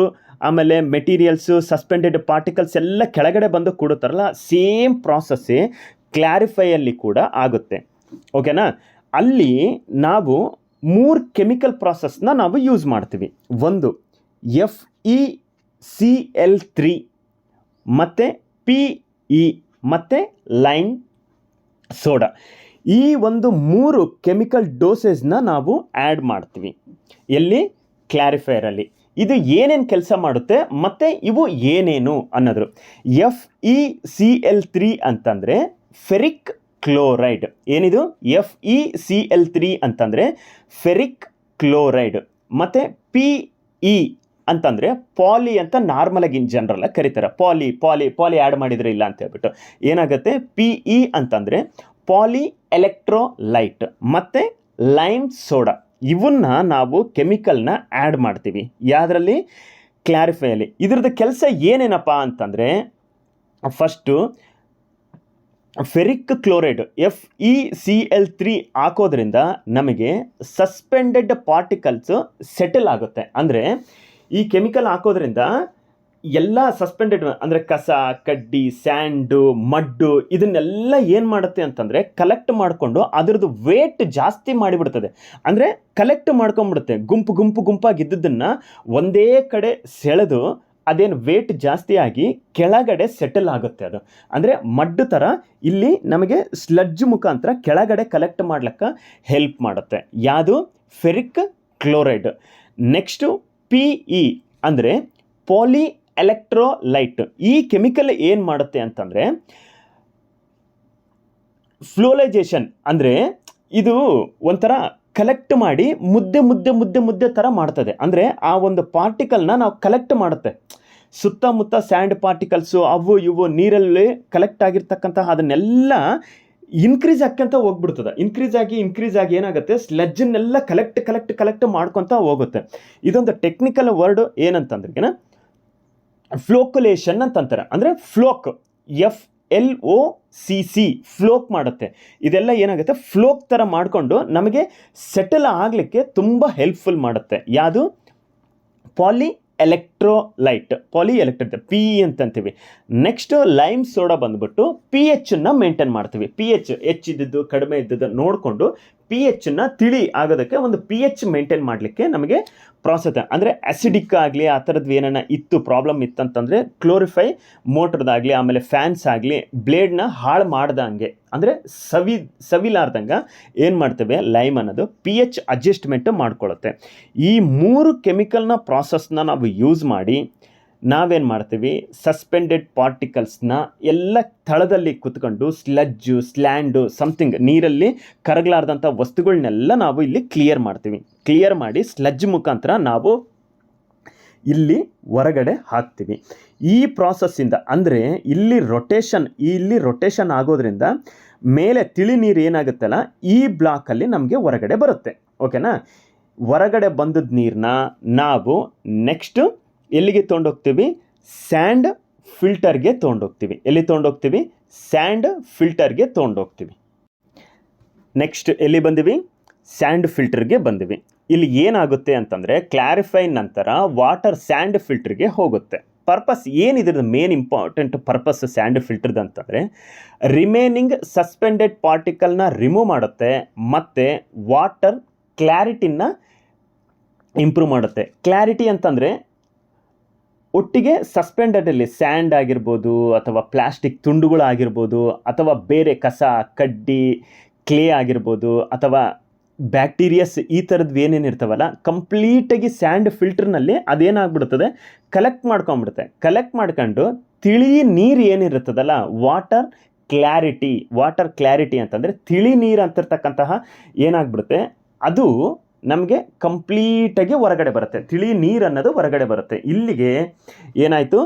ಆಮೇಲೆ ಮೆಟೀರಿಯಲ್ಸು ಸಸ್ಪೆಂಡೆಡ್ ಪಾರ್ಟಿಕಲ್ಸ್ ಎಲ್ಲ ಕೆಳಗಡೆ ಬಂದು ಕೂಡುತ್ತಾರಲ್ಲ, ಸೇಮ್ ಪ್ರಾಸೆಸ್ಸೇ ಕ್ಲಾರಿಫೈಯಲ್ಲಿ ಕೂಡ ಆಗುತ್ತೆ. ಓಕೆನಾ. ಅಲ್ಲಿ ನಾವು 3 ಕೆಮಿಕಲ್ ಪ್ರಾಸೆಸ್ನ ನಾವು ಯೂಸ್ ಮಾಡ್ತೀವಿ. ಒಂದು FeCl3 ಮತ್ತು PE ಮತ್ತು ಲೈಮ್ ಸೋಡಾ. ಈ ಒಂದು 3 ಕೆಮಿಕಲ್ ಡೋಸೇಜ್ನ ನಾವು ಆ್ಯಡ್ ಮಾಡ್ತೀವಿ. ಎಲ್ಲಿ, ಕ್ಲಾರಿಫೈರಲ್ಲಿ. ಇದು ಏನೇನು ಕೆಲಸ ಮಾಡುತ್ತೆ ಮತ್ತು ಇವು ಏನೇನು ಅನ್ನೋದು. FeCl3 ಅಂತಂದರೆ ಫೆರಿಕ್ ಕ್ಲೋರೈಡ್. ಏನಿದು, FeCl3 ಅಂತಂದರೆ ಫೆರಿಕ್ ಕ್ಲೋರೈಡ್. ಮತ್ತು PE ಅಂತಂದರೆ ಪಾಲಿ ಅಂತ ನಾರ್ಮಲಾಗಿ ಇನ್ ಜನರಲ್ಲಾಗಿ ಕರೀತಾರೆ. ಪಾಲಿ ಆ್ಯಡ್ ಮಾಡಿದರೆ ಇಲ್ಲ ಅಂತ ಹೇಳ್ಬಿಟ್ಟು ಏನಾಗುತ್ತೆ, PE ಅಂತಂದರೆ ಪಾಲಿ ಎಲೆಕ್ಟ್ರೋಲೈಟ್ ಮತ್ತು ಲೈಮ್ ಸೋಡಾ. ಇವನ್ನ ನಾವು ಕೆಮಿಕಲ್ನ ಆ್ಯಡ್ ಮಾಡ್ತೀವಿ. ಯಾವುದರಲ್ಲಿ, ಕ್ಲಾರಿಫೈಯಲ್ಲಿ. ಇದ್ರದ್ದು ಕೆಲಸ ಏನೇನಪ್ಪ ಅಂತಂದರೆ, ಫಸ್ಟು ಫೆರಿಕ್ ಕ್ಲೋರೈಡ್ FeCl3 ಹಾಕೋದ್ರಿಂದ ನಮಗೆ ಸಸ್ಪೆಂಡೆಡ್ ಪಾರ್ಟಿಕಲ್ಸು ಸೆಟಲ್ ಆಗುತ್ತೆ. ಅಂದರೆ ಈ ಕೆಮಿಕಲ್ ಹಾಕೋದ್ರಿಂದ ಎಲ್ಲ ಸಸ್ಪೆಂಡೆಡ್ ಅಂದರೆ ಕಸ ಕಡ್ಡಿ ಸ್ಯಾಂಡು ಮಡ್ಡು ಇದನ್ನೆಲ್ಲ ಏನು ಮಾಡುತ್ತೆ ಅಂತಂದರೆ ಕಲೆಕ್ಟ್ ಮಾಡಿಕೊಂಡು ಅದರದ್ದು ವೇಟ್ ಜಾಸ್ತಿ ಮಾಡಿಬಿಡ್ತದೆ. ಅಂದರೆ ಕಲೆಕ್ಟ್ ಮಾಡ್ಕೊಂಬಿಡುತ್ತೆ, ಗುಂಪಾಗಿದ್ದನ್ನು ಒಂದೇ ಕಡೆ ಸೆಳೆದು ಅದೇನು ವೇಟ್ ಜಾಸ್ತಿ ಆಗಿ ಕೆಳಗಡೆ ಸೆಟಲ್ ಆಗುತ್ತೆ. ಅದು ಅಂದರೆ ಮಡ್ಡು ಥರ ಇಲ್ಲಿ ನಮಗೆ ಸ್ಲಡ್ಜ್ ಮುಖಾಂತರ ಕೆಳಗಡೆ ಕಲೆಕ್ಟ್ ಮಾಡ್ಲಿಕ್ಕೆ ಹೆಲ್ಪ್ ಮಾಡುತ್ತೆ. ಯಾವುದು, ಫೆರಿಕ್ ಕ್ಲೋರೈಡ್. ನೆಕ್ಸ್ಟು PE ಅಂದರೆ ಪಾಲಿ ಎಲೆಕ್ಟ್ರೋಲೈಟ್. ಈ ಕೆಮಿಕಲ್ ಏನು ಮಾಡುತ್ತೆ ಅಂತಂದರೆ ಫ್ಲೋಲೈಜೇಷನ್, ಅಂದರೆ ಇದು ಒಂಥರ ಕಲೆಕ್ಟ್ ಮಾಡಿ ಮುದ್ದೆ ಥರ ಮಾಡ್ತದೆ. ಅಂದರೆ ಆ ಒಂದು ಪಾರ್ಟಿಕಲ್ನ ನಾವು ಕಲೆಕ್ಟ್ ಮಾಡುತ್ತೆ. ಸುತ್ತಮುತ್ತ ಸ್ಯಾಂಡ್ ಪಾರ್ಟಿಕಲ್ಸು ಅವು ಇವು ನೀರಲ್ಲಿ ಕಲೆಕ್ಟ್ ಆಗಿರ್ತಕ್ಕಂತಹ ಅದನ್ನೆಲ್ಲ ಇನ್ಕ್ರೀಸ್ ಆಕ್ಕಂತ ಹೋಗ್ಬಿಡ್ತದೆ. ಇನ್ಕ್ರೀಸ್ ಆಗಿ ಏನಾಗುತ್ತೆ, ಸ್ಲಜ್ಜನ್ನೆಲ್ಲ ಕಲೆಕ್ಟ್ ಮಾಡ್ಕೊತ ಹೋಗುತ್ತೆ. ಇದೊಂದು ಟೆಕ್ನಿಕಲ್ ವರ್ಡ್ ಏನಂತಂದ್ರೆ ಫ್ಲೋಕುಲೇಷನ್ ಅಂತಂತಾರೆ. ಅಂದರೆ ಫ್ಲೋಕ್, FLOCC ಫ್ಲೋಕ್ ಮಾಡುತ್ತೆ. ಇದೆಲ್ಲ ಏನಾಗುತ್ತೆ, ಫ್ಲೋಕ್ ಥರ ಮಾಡಿಕೊಂಡು ನಮಗೆ ಸೆಟಲ್ ಆಗಲಿಕ್ಕೆ ತುಂಬ ಹೆಲ್ಪ್ಫುಲ್ ಮಾಡುತ್ತೆ. ಯಾವುದು, ಪಾಲಿ ಎಲೆಕ್ಟ್ರೋಲೈಟ್ PE ಅಂತಂತೀವಿ. ನೆಕ್ಸ್ಟು ಲೈಮ್ ಸೋಡಾ ಬಂದ್ಬಿಟ್ಟು pHನ್ನು ಮೇಂಟೈನ್ ಮಾಡ್ತೀವಿ. pH ಹೆಚ್ಚಿದ್ದು ಕಡಿಮೆ ಇದ್ದದ್ದು ನೋಡಿಕೊಂಡು pHನ್ನು ತಿಳಿ ಆಗೋದಕ್ಕೆ ಒಂದು pH ಮೇಂಟೈನ್ ಮಾಡಲಿಕ್ಕೆ ನಮಗೆ ಪ್ರಾಸೆಸ್. ಅಂದರೆ ಅಸಿಡಿಕ್ ಆಗಲಿ ಆ ಥರದ್ದು ಏನಾನ ಪ್ರಾಬ್ಲಮ್ ಇತ್ತಂತಂದರೆ ಕ್ಲೋರಿಫೈ ಮೋಟ್ರದಾಗಲಿ ಆಮೇಲೆ ಫ್ಯಾನ್ಸ್ ಆಗಲಿ ಬ್ಲೇಡ್ನ ಹಾಳು ಮಾಡ್ದಂಗೆ, ಅಂದರೆ ಸವಿಲಾರ್ದಂಗೆ ಏನು ಮಾಡ್ತೇವೆ, ಲೈಮ್ ಅನ್ನೋದು pH ಅಡ್ಜಸ್ಟ್ಮೆಂಟ್ ಮಾಡ್ಕೊಳ್ಳುತ್ತೆ. ಈ 3 ಕೆಮಿಕಲ್ನ ಪ್ರಾಸೆಸ್ನ ನಾವು ಯೂಸ್ ಮಾಡಿ ನಾವೇನು ಮಾಡ್ತೀವಿ, ಸಸ್ಪೆಂಡೆಡ್ ಪಾರ್ಟಿಕಲ್ಸ್ನ ಎಲ್ಲ ತಳದಲ್ಲಿ ಕುತ್ಕೊಂಡು ಸ್ಲಜ್ಜು ಸ್ಲ್ಯಾಂಡು ಸಮಥಿಂಗ್ ನೀರಲ್ಲಿ ಕರಗಲಾರ್ದಂಥ ವಸ್ತುಗಳನ್ನೆಲ್ಲ ನಾವು ಇಲ್ಲಿ ಕ್ಲಿಯರ್ ಮಾಡ್ತೀವಿ. ಕ್ಲಿಯರ್ ಮಾಡಿ ಸ್ಲಜ್ ಮುಖಾಂತರ ನಾವು ಇಲ್ಲಿ ಹೊರಗಡೆ ಹಾಕ್ತೀವಿ. ಈ ಪ್ರಾಸೆಸ್ಸಿಂದ ಅಂದರೆ ಇಲ್ಲಿ ರೊಟೇಷನ್ ಆಗೋದ್ರಿಂದ ಮೇಲೆ ತಿಳಿ ನೀರು ಏನಾಗುತ್ತಲ್ಲ ಈ ಬ್ಲಾಕಲ್ಲಿ ನಮಗೆ ಹೊರಗಡೆ ಬರುತ್ತೆ. ಓಕೆನಾ? ಹೊರಗಡೆ ಬಂದದ ನೀರನ್ನ ನಾವು ನೆಕ್ಸ್ಟ್ ಎಲ್ಲಿಗೆ ತೊಗೊಂಡೋಗ್ತೀವಿ? ಸ್ಯಾಂಡ್ ಫಿಲ್ಟರ್ಗೆ ತೊಗೊಂಡೋಗ್ತೀವಿ. ಎಲ್ಲಿ ತೊಗೊಂಡೋಗ್ತೀವಿ? ಸ್ಯಾಂಡ್ ಫಿಲ್ಟರ್ಗೆ ತೊಗೊಂಡೋಗ್ತೀವಿ. ನೆಕ್ಸ್ಟ್ ಎಲ್ಲಿ ಬಂದಿವಿ? ಸ್ಯಾಂಡ್ ಫಿಲ್ಟರ್ಗೆ ಬಂದಿವಿ. ಇಲ್ಲಿ ಏನಾಗುತ್ತೆ ಅಂತಂದರೆ ಕ್ಲಾರಿಫೈ ನಂತರ ವಾಟರ್ ಸ್ಯಾಂಡ್ ಫಿಲ್ಟರ್ಗೆ ಹೋಗುತ್ತೆ. ಪರ್ಪಸ್ ಏನಿದ್ರದ್ದು ಮೇನ್ ಇಂಪಾರ್ಟೆಂಟ್ ಪರ್ಪಸ್ ಸ್ಯಾಂಡ್ ಫಿಲ್ಟರ್ದು ಅಂತಂದರೆ ರಿಮೇನಿಂಗ್ ಸಸ್ಪೆಂಡೆಡ್ ಪಾರ್ಟಿಕಲ್ನ ರಿಮೂವ್ ಮಾಡುತ್ತೆ ಮತ್ತು ವಾಟರ್ ಕ್ಲಾರಿಟಿನ ಇಂಪ್ರೂವ್ ಮಾಡುತ್ತೆ. ಕ್ಲಾರಿಟಿ ಅಂತಂದರೆ ಒಟ್ಟಿಗೆ ಸಸ್ಪೆಂಡೆಡಲ್ಲಿ ಸ್ಯಾಂಡ್ ಆಗಿರ್ಬೋದು ಅಥವಾ ಪ್ಲಾಸ್ಟಿಕ್ ತುಂಡುಗಳಾಗಿರ್ಬೋದು ಅಥವಾ ಬೇರೆ ಕಸ ಕಡ್ಡಿ ಕ್ಲೇ ಆಗಿರ್ಬೋದು ಅಥವಾ ಬ್ಯಾಕ್ಟೀರಿಯಸ್ ಈ ಥರದ್ದು ಏನೇನು ಇರ್ತಾವಲ್ಲ ಕಂಪ್ಲೀಟಾಗಿ ಸ್ಯಾಂಡ್ ಫಿಲ್ಟರ್ನಲ್ಲಿ ಅದೇನಾಗ್ಬಿಡ್ತದೆ ಕಲೆಕ್ಟ್ ಮಾಡ್ಕೊಂಡು ತಿಳಿ ನೀರು ಏನಿರುತ್ತದಲ್ಲ ವಾಟರ್ ಕ್ಲಾರಿಟಿ ಅಂತಂದರೆ ತಿಳಿ ನೀರು ಅಂತಿರ್ತಕ್ಕಂತಹ ಏನಾಗ್ಬಿಡುತ್ತೆ ಅದು ನಮಗೆ ಕಂಪ್ಲೀಟಾಗಿ ಹೊರಗಡೆ ಬರುತ್ತೆ. ತಿಳಿ ನೀರು ಅನ್ನೋದು ಹೊರಗಡೆ ಬರುತ್ತೆ. ಇಲ್ಲಿಗೆ ಏನಾಯಿತು?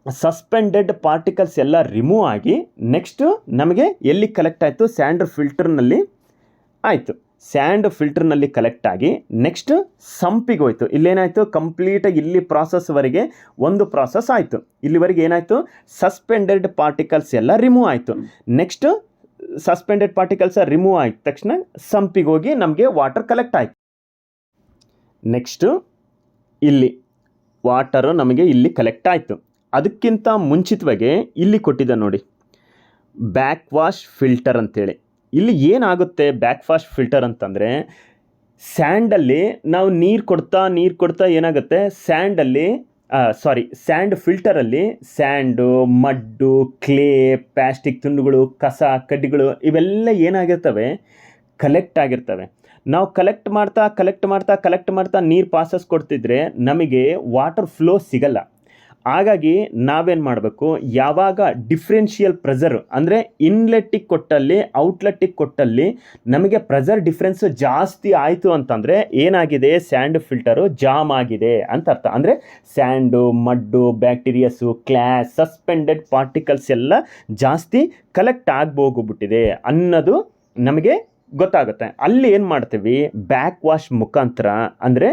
ಸಸ್ಪೆಂಡೆಡ್ ಪಾರ್ಟಿಕಲ್ಸ್ ಎಲ್ಲ ರಿಮೂವ್ ಆಗಿ ನೆಕ್ಸ್ಟು ನಮಗೆ ಎಲ್ಲಿ ಕಲೆಕ್ಟ್ ಆಯಿತು? ಸ್ಯಾಂಡ್ ಫಿಲ್ಟರ್ನಲ್ಲಿ ಆಯಿತು. ಸ್ಯಾಂಡ್ ಫಿಲ್ಟರ್ನಲ್ಲಿ ಕಲೆಕ್ಟ್ ಆಗಿ ನೆಕ್ಸ್ಟ್ ಸಂಪಿಗೆ ಹೋಯ್ತು. ಇಲ್ಲೇನಾಯಿತು? ಕಂಪ್ಲೀಟಾಗಿ ಇಲ್ಲಿ ಪ್ರಾಸೆಸ್ವರೆಗೆ ಒಂದು ಪ್ರಾಸೆಸ್ ಆಯಿತು. ಇಲ್ಲಿವರೆಗೆ ಏನಾಯಿತು? ಸಸ್ಪೆಂಡೆಡ್ ಪಾರ್ಟಿಕಲ್ಸ್ ಎಲ್ಲ ರಿಮೂವ್ ಆಯಿತು. ನೆಕ್ಸ್ಟ್ ಸಸ್ಪೆಂಡೆಡ್ ಪಾರ್ಟಿಕಲ್ಸ್ ರಿಮೂವ್ ಆದ ತಕ್ಷಣ ಸಂಪಿಗೆ ಹೋಗಿ ನಮಗೆ ವಾಟರ್ ಕಲೆಕ್ಟ್ ಆಯಿತು. ನೆಕ್ಸ್ಟು ಇಲ್ಲಿ ವಾಟರು ನಮಗೆ ಇಲ್ಲಿ ಕಲೆಕ್ಟ್ ಆಯಿತು. ಅದಕ್ಕಿಂತ ಮುಂಚಿತವಾಗಿ ಇಲ್ಲಿ ಕೊಟ್ಟಿದ್ದ ನೋಡಿ ಬ್ಯಾಕ್ ವಾಶ್ ಫಿಲ್ಟರ್ ಅಂತೇಳಿ. ಇಲ್ಲಿ ಏನಾಗುತ್ತೆ ಬ್ಯಾಕ್ ವಾಶ್ ಫಿಲ್ಟರ್ ಅಂತಂದರೆ ಸ್ಯಾಂಡಲ್ಲಿ ನಾವು ನೀರು ಕೊಡ್ತಾ ಏನಾಗುತ್ತೆ ಸ್ಯಾಂಡ್ ಫಿಲ್ಟರಲ್ಲಿ ಸ್ಯಾಂಡು ಮಡ್ಡು ಕ್ಲೇ ಪ್ಲಾಸ್ಟಿಕ್ ತುಂಡುಗಳು ಕಸ ಕಡ್ಡಿಗಳು ಇವೆಲ್ಲ ಏನಾಗಿರ್ತವೆ ಕಲೆಕ್ಟ್ ಆಗಿರ್ತವೆ. ನಾವು ಕಲೆಕ್ಟ್ ಮಾಡ್ತಾ ನೀರು ಪಾಸಸ್ ಕೊಡ್ತಿದ್ರೆ ನಮಗೆ ವಾಟರ್ ಫ್ಲೋ ಸಿಗಲ್ಲ. ಹಾಗಾಗಿ ನಾವೇನು ಮಾಡಬೇಕು? ಯಾವಾಗ ಡಿಫ್ರೆನ್ಷಿಯಲ್ ಪ್ರೆಷರ್ ಅಂದರೆ ಇನ್ಲೆಟ್ಟಿಗೆ ಕೊಟ್ಟಲ್ಲಿ ಔಟ್ಲೆಟ್ಟಿಗೆ ಕೊಟ್ಟಲ್ಲಿ ನಮಗೆ ಪ್ರೆಷರ್ ಡಿಫ್ರೆನ್ಸು ಜಾಸ್ತಿ ಆಯಿತು ಅಂತಂದರೆ ಏನಾಗಿದೆ? ಸ್ಯಾಂಡ್ ಫಿಲ್ಟರು ಜಾಮ್ ಆಗಿದೆ ಅಂತ ಅರ್ಥ. ಅಂದರೆ ಸ್ಯಾಂಡು ಮಡ್ಡು ಬ್ಯಾಕ್ಟೀರಿಯಸ್ಸು ಸಸ್ಪೆಂಡೆಡ್ ಪಾರ್ಟಿಕಲ್ಸ್ ಎಲ್ಲ ಜಾಸ್ತಿ ಕಲೆಕ್ಟ್ ಆಗ್ಬೋಗ್ಬಿಟ್ಟಿದೆ ಅನ್ನೋದು ನಮಗೆ ಗೊತ್ತಾಗುತ್ತೆ. ಅಲ್ಲಿ ಏನು ಮಾಡ್ತೀವಿ? ಬ್ಯಾಕ್ ವಾಶ್ ಮುಖಾಂತರ ಅಂದರೆ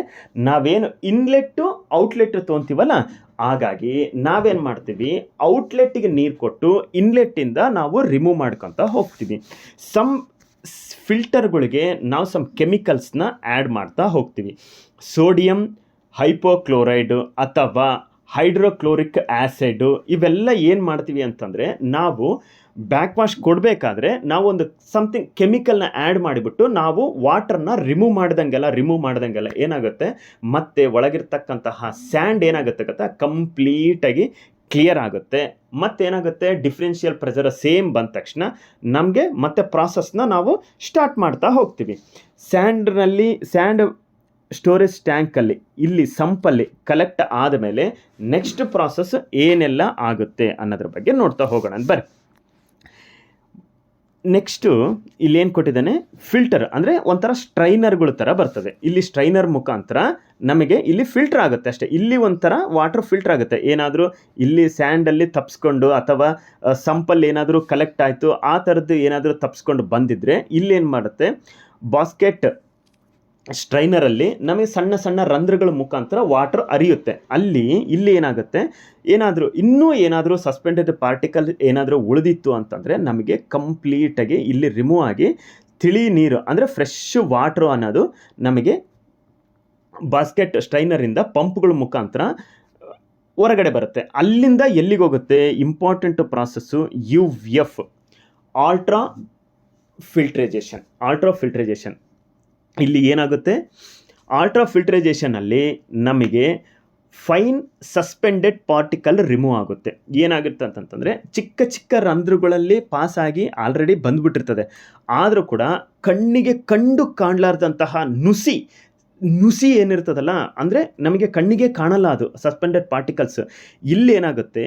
ನಾವೇನು ಇನ್ಲೆಟ್ಟು ಔಟ್ಲೆಟ್ ತೊಗೊತೀವಲ್ಲ ಹಾಗಾಗಿ ನಾವೇನು ಮಾಡ್ತೀವಿ? ಔಟ್ಲೆಟ್ಟಿಗೆ ನೀರು ಕೊಟ್ಟು ಇನ್ಲೆಟ್ಟಿಂದ ನಾವು ರಿಮೂವ್ ಮಾಡ್ಕೊತ ಹೋಗ್ತೀವಿ. ಫಿಲ್ಟರ್ಗಳಿಗೆ ನಾವು ಕೆಮಿಕಲ್ಸ್ನ ಆ್ಯಡ್ ಮಾಡ್ತಾ ಹೋಗ್ತೀವಿ. ಸೋಡಿಯಂ ಹೈಪೋಕ್ಲೋರೈಡು ಅಥವಾ ಹೈಡ್ರೋಕ್ಲೋರಿಕ್ ಆ್ಯಸಿಡು ಇವೆಲ್ಲ ಏನು ಮಾಡ್ತೀವಿ ಅಂತಂದರೆ ನಾವು ಬ್ಯಾಕ್ ವಾಶ್ ಕೊಡಬೇಕಾದ್ರೆ ನಾವೊಂದು ಕೆಮಿಕಲ್ನ ಆ್ಯಡ್ ಮಾಡಿಬಿಟ್ಟು ನಾವು ವಾಟರ್ನ ರಿಮೂವ್ ಮಾಡ್ದಂಗೆಲ್ಲ ಏನಾಗುತ್ತೆ? ಮತ್ತೆ ಒಳಗಿರ್ತಕ್ಕಂತಹ ಸ್ಯಾಂಡ್ ಏನಾಗುತ್ತೆ ಕಂಪ್ಲೀಟಾಗಿ ಕ್ಲಿಯರ್ ಆಗುತ್ತೆ. ಮತ್ತೇನಾಗುತ್ತೆ? ಡಿಫ್ರೆನ್ಷಿಯಲ್ ಪ್ರೆಷರ್ ಸೇಮ್ ಬಂದ ತಕ್ಷಣ ನಮಗೆ ಮತ್ತೆ ಪ್ರಾಸೆಸ್ನ ನಾವು ಸ್ಟಾರ್ಟ್ ಮಾಡ್ತಾ ಹೋಗ್ತೀವಿ. ಸ್ಯಾಂಡ್ ಸ್ಟೋರೇಜ್ ಟ್ಯಾಂಕಲ್ಲಿ ಇಲ್ಲಿ ಸಂಪಲ್ಲಿ ಕಲೆಕ್ಟ್ ಆದಮೇಲೆ ನೆಕ್ಸ್ಟ್ ಪ್ರಾಸೆಸ್ ಏನೆಲ್ಲ ಆಗುತ್ತೆ ಅನ್ನೋದ್ರ ಬಗ್ಗೆ ನೋಡ್ತಾ ಹೋಗೋಣ. ಬರ್ರಿ. ನೆಕ್ಸ್ಟು ಇಲ್ಲೇನು ಕೊಟ್ಟಿದ್ದಾನೆ? ಫಿಲ್ಟರ್ ಅಂದರೆ ಒಂಥರ ಸ್ಟ್ರೈನರ್ಗಳ ಥರ ಬರ್ತದೆ. ಇಲ್ಲಿ ಸ್ಟ್ರೈನರ್ ಮುಖಾಂತರ ನಮಗೆ ಇಲ್ಲಿ ಫಿಲ್ಟರ್ ಆಗುತ್ತೆ ಅಷ್ಟೇ. ಇಲ್ಲಿ ಒಂಥರ ವಾಟರ್ ಫಿಲ್ಟರ್ ಆಗುತ್ತೆ. ಏನಾದರೂ ಇಲ್ಲಿ ಸ್ಯಾಂಡಲ್ಲಿ ತಪ್ಪಿಸ್ಕೊಂಡು ಅಥವಾ ಸಂಪಲ್ಲಿ ಏನಾದರೂ ಕಲೆಕ್ಟ್ ಆಯಿತು ಆ ಥರದ್ದು ಏನಾದರೂ ತಪ್ಪಿಸ್ಕೊಂಡು ಬಂದಿದ್ದರೆ ಇಲ್ಲೇನು ಮಾಡುತ್ತೆ? ಬಾಸ್ಕೆಟ್ ಸ್ಟ್ರೈನರಲ್ಲಿ ನಮಗೆ ಸಣ್ಣ ಸಣ್ಣ ರಂಧ್ರಗಳ ಮುಖಾಂತರ ವಾಟರ್ ಹರಿಯುತ್ತೆ. ಇಲ್ಲಿ ಏನಾದರೂ ಸಸ್ಪೆಂಡೆಡ್ ಪಾರ್ಟಿಕಲ್ ಏನಾದರೂ ಉಳಿದಿತ್ತು ಅಂತಂದರೆ ನಮಗೆ ಕಂಪ್ಲೀಟಾಗಿ ಇಲ್ಲಿ ರಿಮೂವ್ ಆಗಿ ತಿಳಿ ನೀರು ಅಂದರೆ ಫ್ರೆಶ್ ವಾಟ್ರು ಅನ್ನೋದು ನಮಗೆ ಬಾಸ್ಕೆಟ್ ಸ್ಟ್ರೈನರಿಂದ ಪಂಪ್ಗಳ ಮುಖಾಂತರ ಹೊರಗಡೆ ಬರುತ್ತೆ. ಅಲ್ಲಿಂದ ಎಲ್ಲಿಗೆ ಹೋಗುತ್ತೆ? Important process UF ultra filtration. ಇಲ್ಲಿ ಏನಾಗುತ್ತೆ? ಅಲ್ಟ್ರಾ ಫಿಲ್ಟ್ರೇಷನಲ್ಲಿ ನಮಗೆ ಫೈನ್ ಸಸ್ಪೆಂಡೆಡ್ ಪಾರ್ಟಿಕಲ್ ರಿಮೂವ್ ಆಗುತ್ತೆ. ಏನಾಗುತ್ತೆ ಅಂತಂತಂದರೆ ಚಿಕ್ಕ ರಂಧ್ರಗಳಲ್ಲಿ ಪಾಸಾಗಿ ಆಲ್ರೆಡಿ ಬಂದುಬಿಟ್ಟಿರ್ತದೆ. ಆದರೂ ಕೂಡ ಕಣ್ಣಿಗೆ ಕಾಣಲಾರ್ದಂತಹ ನುಸಿ ಏನಿರ್ತದಲ್ಲ ಅಂದರೆ ನಮಗೆ ಕಣ್ಣಿಗೆ ಕಾಣಲ್ಲ ಅದು ಸಸ್ಪೆಂಡೆಡ್ ಪಾರ್ಟಿಕಲ್ಸ್. ಇಲ್ಲಿ ಏನಾಗುತ್ತೆ?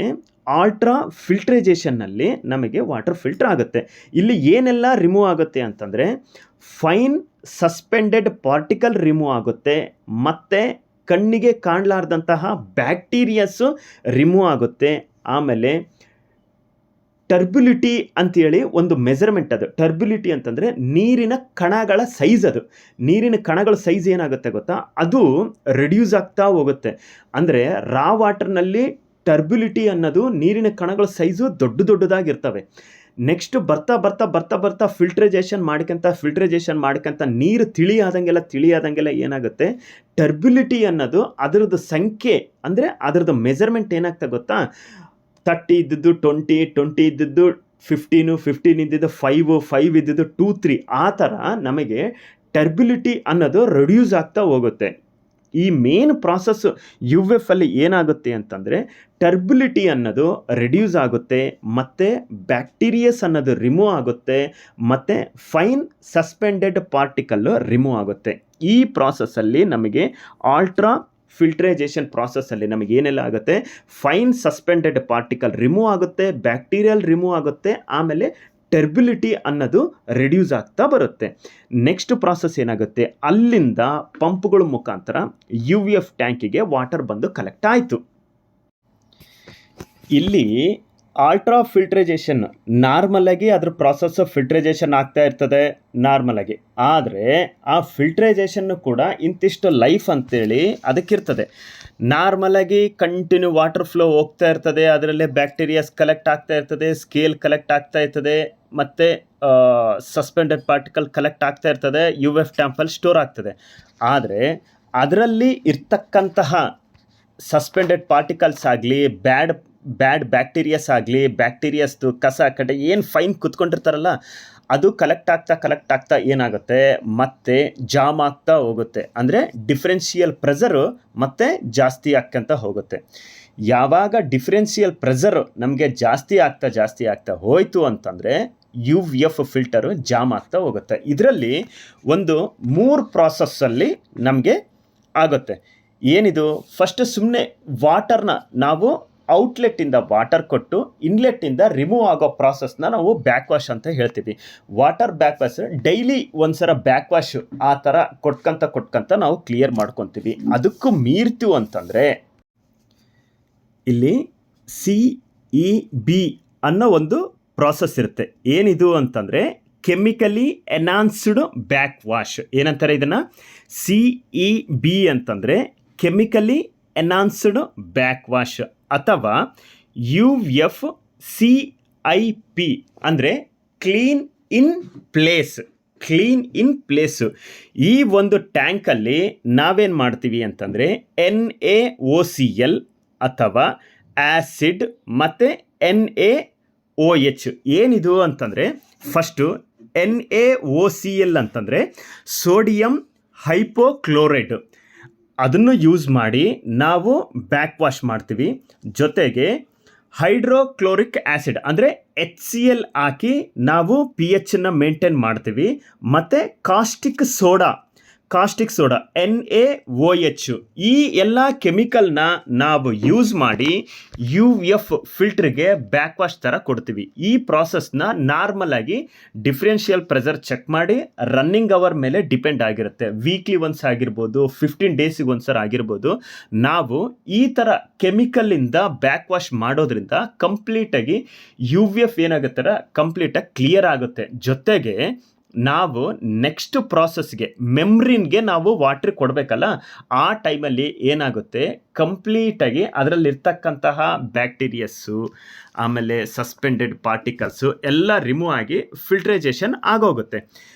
ಅಲ್ಟ್ರಾ ಫಿಲ್ಟ್ರೇಷನ್ನಲ್ಲಿ ನಮಗೆ ವಾಟರ್ ಫಿಲ್ಟರ್ ಆಗುತ್ತೆ. ಇಲ್ಲಿ ಏನೆಲ್ಲ ರಿಮೂವ್ ಆಗುತ್ತೆ ಅಂತಂದರೆ ಫೈನ್ ಸಸ್ಪೆಂಡೆಡ್ ಪಾರ್ಟಿಕಲ್ ರಿಮೂವ್ ಆಗುತ್ತೆ ಮತ್ತು ಕಣ್ಣಿಗೆ ಕಾಣಲಾರ್ದಂತಹ ಬ್ಯಾಕ್ಟೀರಿಯಾಸು ರಿಮೂವ್ ಆಗುತ್ತೆ. ಆಮೇಲೆ ಟರ್ಬ್ಯುಲಿಟಿ ಅಂತೇಳಿ ಒಂದು ಮೆಜರ್ಮೆಂಟ್, ಅದು ಟರ್ಬ್ಯುಲಿಟಿ ಅಂತಂದರೆ ನೀರಿನ ಕಣಗಳ ಸೈಜ್, ಅದು ನೀರಿನ ಕಣಗಳ ಸೈಜ್ ಏನಾಗುತ್ತೆ ಗೊತ್ತಾ, ಅದು ರೆಡ್ಯೂಸ್ ಆಗ್ತಾ ಹೋಗುತ್ತೆ. ಅಂದರೆ ರಾ ವಾಟರ್ನಲ್ಲಿ ಟರ್ಬ್ಯುಲಿಟಿ ಅನ್ನೋದು ನೀರಿನ ಕಣಗಳ ಸೈಜು ದೊಡ್ಡದಾಗಿರ್ತವೆ. ನೆಕ್ಸ್ಟ್ ಬರ್ತಾ ಬರ್ತಾ ಬರ್ತಾ ಬರ್ತಾ ಫಿಲ್ಟ್ರೈಜೇಷನ್ ಮಾಡ್ಕೊಂತ ನೀರು ತಿಳಿಯಾದಂಗೆಲ್ಲ ಏನಾಗುತ್ತೆ, ಟರ್ಬ್ಯುಲಿಟಿ ಅನ್ನೋದು ಅದರದ್ದು ಸಂಖ್ಯೆ, ಅಂದರೆ ಅದರದ್ದು ಮೆಜರ್ಮೆಂಟ್ ಏನಾಗ್ತಾ ಗೊತ್ತಾ, 30 ಇದ್ದದ್ದು 20, 20 ಇದ್ದದ್ದು 15, 15 ಇದ್ದಿದ್ದು 5, 5 ಇದ್ದಿದ್ದು 2, 3, ಆ ಥರ ನಮಗೆ ಟರ್ಬ್ಯುಲಿಟಿ ಅನ್ನೋದು ರೆಡ್ಯೂಸ್ ಆಗ್ತಾ ಹೋಗುತ್ತೆ. ಈ ಮೇನ್ ಪ್ರಾಸೆಸ್ ಯು ಎಫ್ ಅಲ್ಲಿ ಏನಾಗುತ್ತೆ ಅಂತಂದರೆ, ಟರ್ಬ್ಯುಲಿಟಿ ಅನ್ನೋದು ರೆಡ್ಯೂಸ್ ಆಗುತ್ತೆ, ಮತ್ತು ಬ್ಯಾಕ್ಟೀರಿಯಸ್ ಅನ್ನೋದು ರಿಮೂವ್ ಆಗುತ್ತೆ, ಮತ್ತು ಫೈನ್ ಸಸ್ಪೆಂಡೆಡ್ ಪಾರ್ಟಿಕಲ್ಲು ರಿಮೂವ್ ಆಗುತ್ತೆ. ಈ ಪ್ರಾಸೆಸ್ಸಲ್ಲಿ ನಮಗೆ ಆಲ್ಟ್ರಾ ಫಿಲ್ಟ್ರೈಜೇಷನ್ ಪ್ರಾಸೆಸ್ಸಲ್ಲಿ ನಮಗೆ ಏನೆಲ್ಲ ಆಗುತ್ತೆ, ಫೈನ್ ಸಸ್ಪೆಂಡೆಡ್ ಪಾರ್ಟಿಕಲ್ ರಿಮೂವ್ ಆಗುತ್ತೆ, ಬ್ಯಾಕ್ಟೀರಿಯಲ್ ರಿಮೂವ್ ಆಗುತ್ತೆ, ಆಮೇಲೆ ಟರ್ಬ್ಯುಲಿಟಿ ಅನ್ನೋದು ರೆಡ್ಯೂಸ್ ಆಗ್ತಾ ಬರುತ್ತೆ. ನೆಕ್ಸ್ಟ್ ಪ್ರಾಸೆಸ್ ಏನಾಗುತ್ತೆ, ಅಲ್ಲಿಂದ ಪಂಪ್ಗಳ ಮುಖಾಂತರ ಯು ವಿ ಎಫ್ ಟ್ಯಾಂಕಿಗೆ ವಾಟರ್ ಬಂದು ಕಲೆಕ್ಟ್ ಆಯಿತು. ಇಲ್ಲಿ ಆಲ್ಟ್ರಾ ಫಿಲ್ಟ್ರೈಜೇಷನ್ ನಾರ್ಮಲಾಗಿ ಅದ್ರ ಪ್ರಾಸೆಸ್ ಫಿಲ್ಟ್ರೈಜೇಷನ್ ಆಗ್ತಾ ಇರ್ತದೆ ನಾರ್ಮಲಾಗಿ, ಆದರೆ ಆ ಫಿಲ್ಟ್ರೈಜೇಷನ್ನು ಕೂಡ ಇಂತಿಷ್ಟು ಲೈಫ್ ಅಂತೇಳಿ ಅದಕ್ಕಿರ್ತದೆ. ನಾರ್ಮಲಾಗಿ ಕಂಟಿನ್ಯೂ ವಾಟರ್ ಫ್ಲೋ ಹೋಗ್ತಾ ಇರ್ತದೆ, ಅದರಲ್ಲೇ ಬ್ಯಾಕ್ಟೀರಿಯಾಸ್ ಕಲೆಕ್ಟ್ ಆಗ್ತಾ ಇರ್ತದೆ, ಸ್ಕೇಲ್ ಕಲೆಕ್ಟ್ ಆಗ್ತಾ ಇರ್ತದೆ, ಮತ್ತು ಸಸ್ಪೆಂಡೆಡ್ ಪಾರ್ಟಿಕಲ್ ಕಲೆಕ್ಟ್ ಆಗ್ತಾ ಇರ್ತದೆ, ಯು ಎಫ್ ಟ್ಯಾಂಪಲ್ಲಿ ಸ್ಟೋರ್ ಆಗ್ತದೆ. ಆದರೆ ಅದರಲ್ಲಿ ಇರ್ತಕ್ಕಂತಹ ಸಸ್ಪೆಂಡೆಡ್ ಪಾರ್ಟಿಕಲ್ಸ್ ಆಗಲಿ, ಬ್ಯಾಡ್ ಬ್ಯಾಕ್ಟೀರಿಯಾಸ್ ಆಗಲಿ, ಬ್ಯಾಕ್ಟೀರಿಯಾಸ್ದು ಕಸ ಕಡೆ ಏನು ಫೈನ್ ಕುತ್ಕೊಂಡಿರ್ತಾರಲ್ಲ, ಅದು ಕಲೆಕ್ಟ್ ಆಗ್ತಾ ಏನಾಗುತ್ತೆ, ಮತ್ತೆ ಜಾಮ್ ಆಗ್ತಾ ಹೋಗುತ್ತೆ. ಅಂದರೆ ಡಿಫ್ರೆನ್ಷಿಯಲ್ ಪ್ರೆಷರು ಮತ್ತೆ ಜಾಸ್ತಿ ಆಗ್ತಾ ಹೋಗುತ್ತೆ. ಯಾವಾಗ ಡಿಫ್ರೆನ್ಷಿಯಲ್ ಪ್ರೆಷರು ನಮಗೆ ಜಾಸ್ತಿ ಆಗ್ತಾ ಹೋಯಿತು ಅಂತಂದರೆ ಯು ಎಫ್ ಫಿಲ್ಟರು ಜಾಮ್ ಆಗ್ತಾ ಹೋಗುತ್ತೆ. ಇದರಲ್ಲಿ ಒಂದು 3 ಪ್ರಾಸೆಸ್ಸಲ್ಲಿ ನಮಗೆ ಆಗುತ್ತೆ. ಏನಿದು, ಫಸ್ಟ್ ಸುಮ್ಮನೆ ವಾಟರ್ನ ನಾವು ಔಟ್ಲೆಟ್ಟಿಂದ ವಾಟರ್ ಕೊಟ್ಟು ಇನ್ಲೆಟ್ಟಿಂದ ರಿಮೂವ್ ಆಗೋ ಪ್ರಾಸೆಸ್ನ ನಾವು ಬ್ಯಾಕ್ ವಾಶ್ ಅಂತ ಹೇಳ್ತೀವಿ. ವಾಟರ್ ಬ್ಯಾಕ್ ವಾಶ್ ಡೈಲಿ ಒಂದ್ಸಲ ಬ್ಯಾಕ್ ವಾಶ್ ಆ ಥರ ಕೊಟ್ಕೊಂತ ನಾವು ಕ್ಲಿಯರ್ ಮಾಡ್ಕೊತೀವಿ. ಅದಕ್ಕೂ ಮೀರ್ತು ಅಂತಂದರೆ ಇಲ್ಲಿ CEB ಅನ್ನೋ ಒಂದು ಪ್ರಾಸೆಸ್ ಇರುತ್ತೆ. ಏನಿದು ಅಂತಂದರೆ ಕೆಮಿಕಲಿ ಎನ್ಹಾನ್ಸ್ಡ್ ಬ್ಯಾಕ್ ವಾಶ್. ಏನಂತಾರೆ ಇದನ್ನು, CEB ಅಂತಂದರೆ ಕೆಮಿಕಲಿ ಎನ್ಹಾನ್ಸ್ಡ್ ಬ್ಯಾಕ್ ವಾಶ್, ಅಥವಾ UFCIP ಅಂದರೆ ಕ್ಲೀನ್ ಇನ್ ಪ್ಲೇಸು. ಈ ಒಂದು ಟ್ಯಾಂಕಲ್ಲಿ ನಾವೇನು ಮಾಡ್ತೀವಿ ಅಂತಂದರೆ NaOCl ಅಥವಾ ಆ್ಯಸಿಡ್ ಮತ್ತು NaOH. ಏನಿದು ಅಂತಂದರೆ, ಫಸ್ಟು NaOCl ಅಂತಂದರೆ ಸೋಡಿಯಂ ಹೈಪೋಕ್ಲೋರೈಡ್, ಅದನ್ನು ಯೂಸ್ ಮಾಡಿ ನಾವು ಬ್ಯಾಕ್ ವಾಶ್ ಮಾಡ್ತೀವಿ. ಜೊತೆಗೆ ಹೈಡ್ರೋಕ್ಲೋರಿಕ್ ಆ್ಯಸಿಡ್ ಅಂದರೆ HCl ಹಾಕಿ ನಾವು pHನ ಮೇಂಟೈನ್ ಮಾಡ್ತೀವಿ. ಮತ್ತು ಕಾಸ್ಟಿಕ್ ಸೋಡಾ NaOH, ಈ ಎಲ್ಲ ಕೆಮಿಕಲ್ನ ನಾವು ಯೂಸ್ ಮಾಡಿ UF ಫಿಲ್ಟ್ರಿಗೆ ಬ್ಯಾಕ್ ವಾಶ್ ಥರ ಕೊಡ್ತೀವಿ. ಈ ಪ್ರಾಸೆಸ್ನ ನಾರ್ಮಲಾಗಿ ಡಿಫ್ರೆನ್ಷಿಯಲ್ ಪ್ರೆಷರ್ ಚೆಕ್ ಮಾಡಿ ರನ್ನಿಂಗ್ ಅವರ್ ಮೇಲೆ ಡಿಪೆಂಡ್ ಆಗಿರುತ್ತೆ. ವೀಕ್ಲಿ ಒನ್ಸ್ ಆಗಿರ್ಬೋದು, 15 ಡೇಸಿಗೆ ಒಂದ್ಸಲ ಆಗಿರ್ಬೋದು. ನಾವು ಈ ಥರ ಕೆಮಿಕಲಿಂದ ಬ್ಯಾಕ್ ವಾಶ್ ಮಾಡೋದ್ರಿಂದ ಕಂಪ್ಲೀಟಾಗಿ UF ಏನಾಗುತ್ತೆ, ಕಂಪ್ಲೀಟಾಗಿ ಕ್ಲಿಯರ್ ಆಗುತ್ತೆ. ಜೊತೆಗೆ ನಾವು ನೆಕ್ಸ್ಟ್ ಪ್ರಾಸೆಸ್ಗೆ ಮೆಮ್ರಿನ್ಗೆ ನಾವು ವಾಟ್ರ್ ಕೊಡಬೇಕಲ್ಲ, ಆ ಟೈಮಲ್ಲಿ ಏನಾಗುತ್ತೆ, ಕಂಪ್ಲೀಟಾಗಿ ಅದರಲ್ಲಿರ್ತಕ್ಕಂತಹ ಬ್ಯಾಕ್ಟೀರಿಯಸ್ಸು ಆಮೇಲೆ ಸಸ್ಪೆಂಡೆಡ್ ಪಾರ್ಟಿಕಲ್ಸು ಎಲ್ಲ ರಿಮೂವ್ ಆಗಿ ಫಿಲ್ಟ್ರೈಜೇಷನ್ ಆಗೋಗುತ್ತೆ.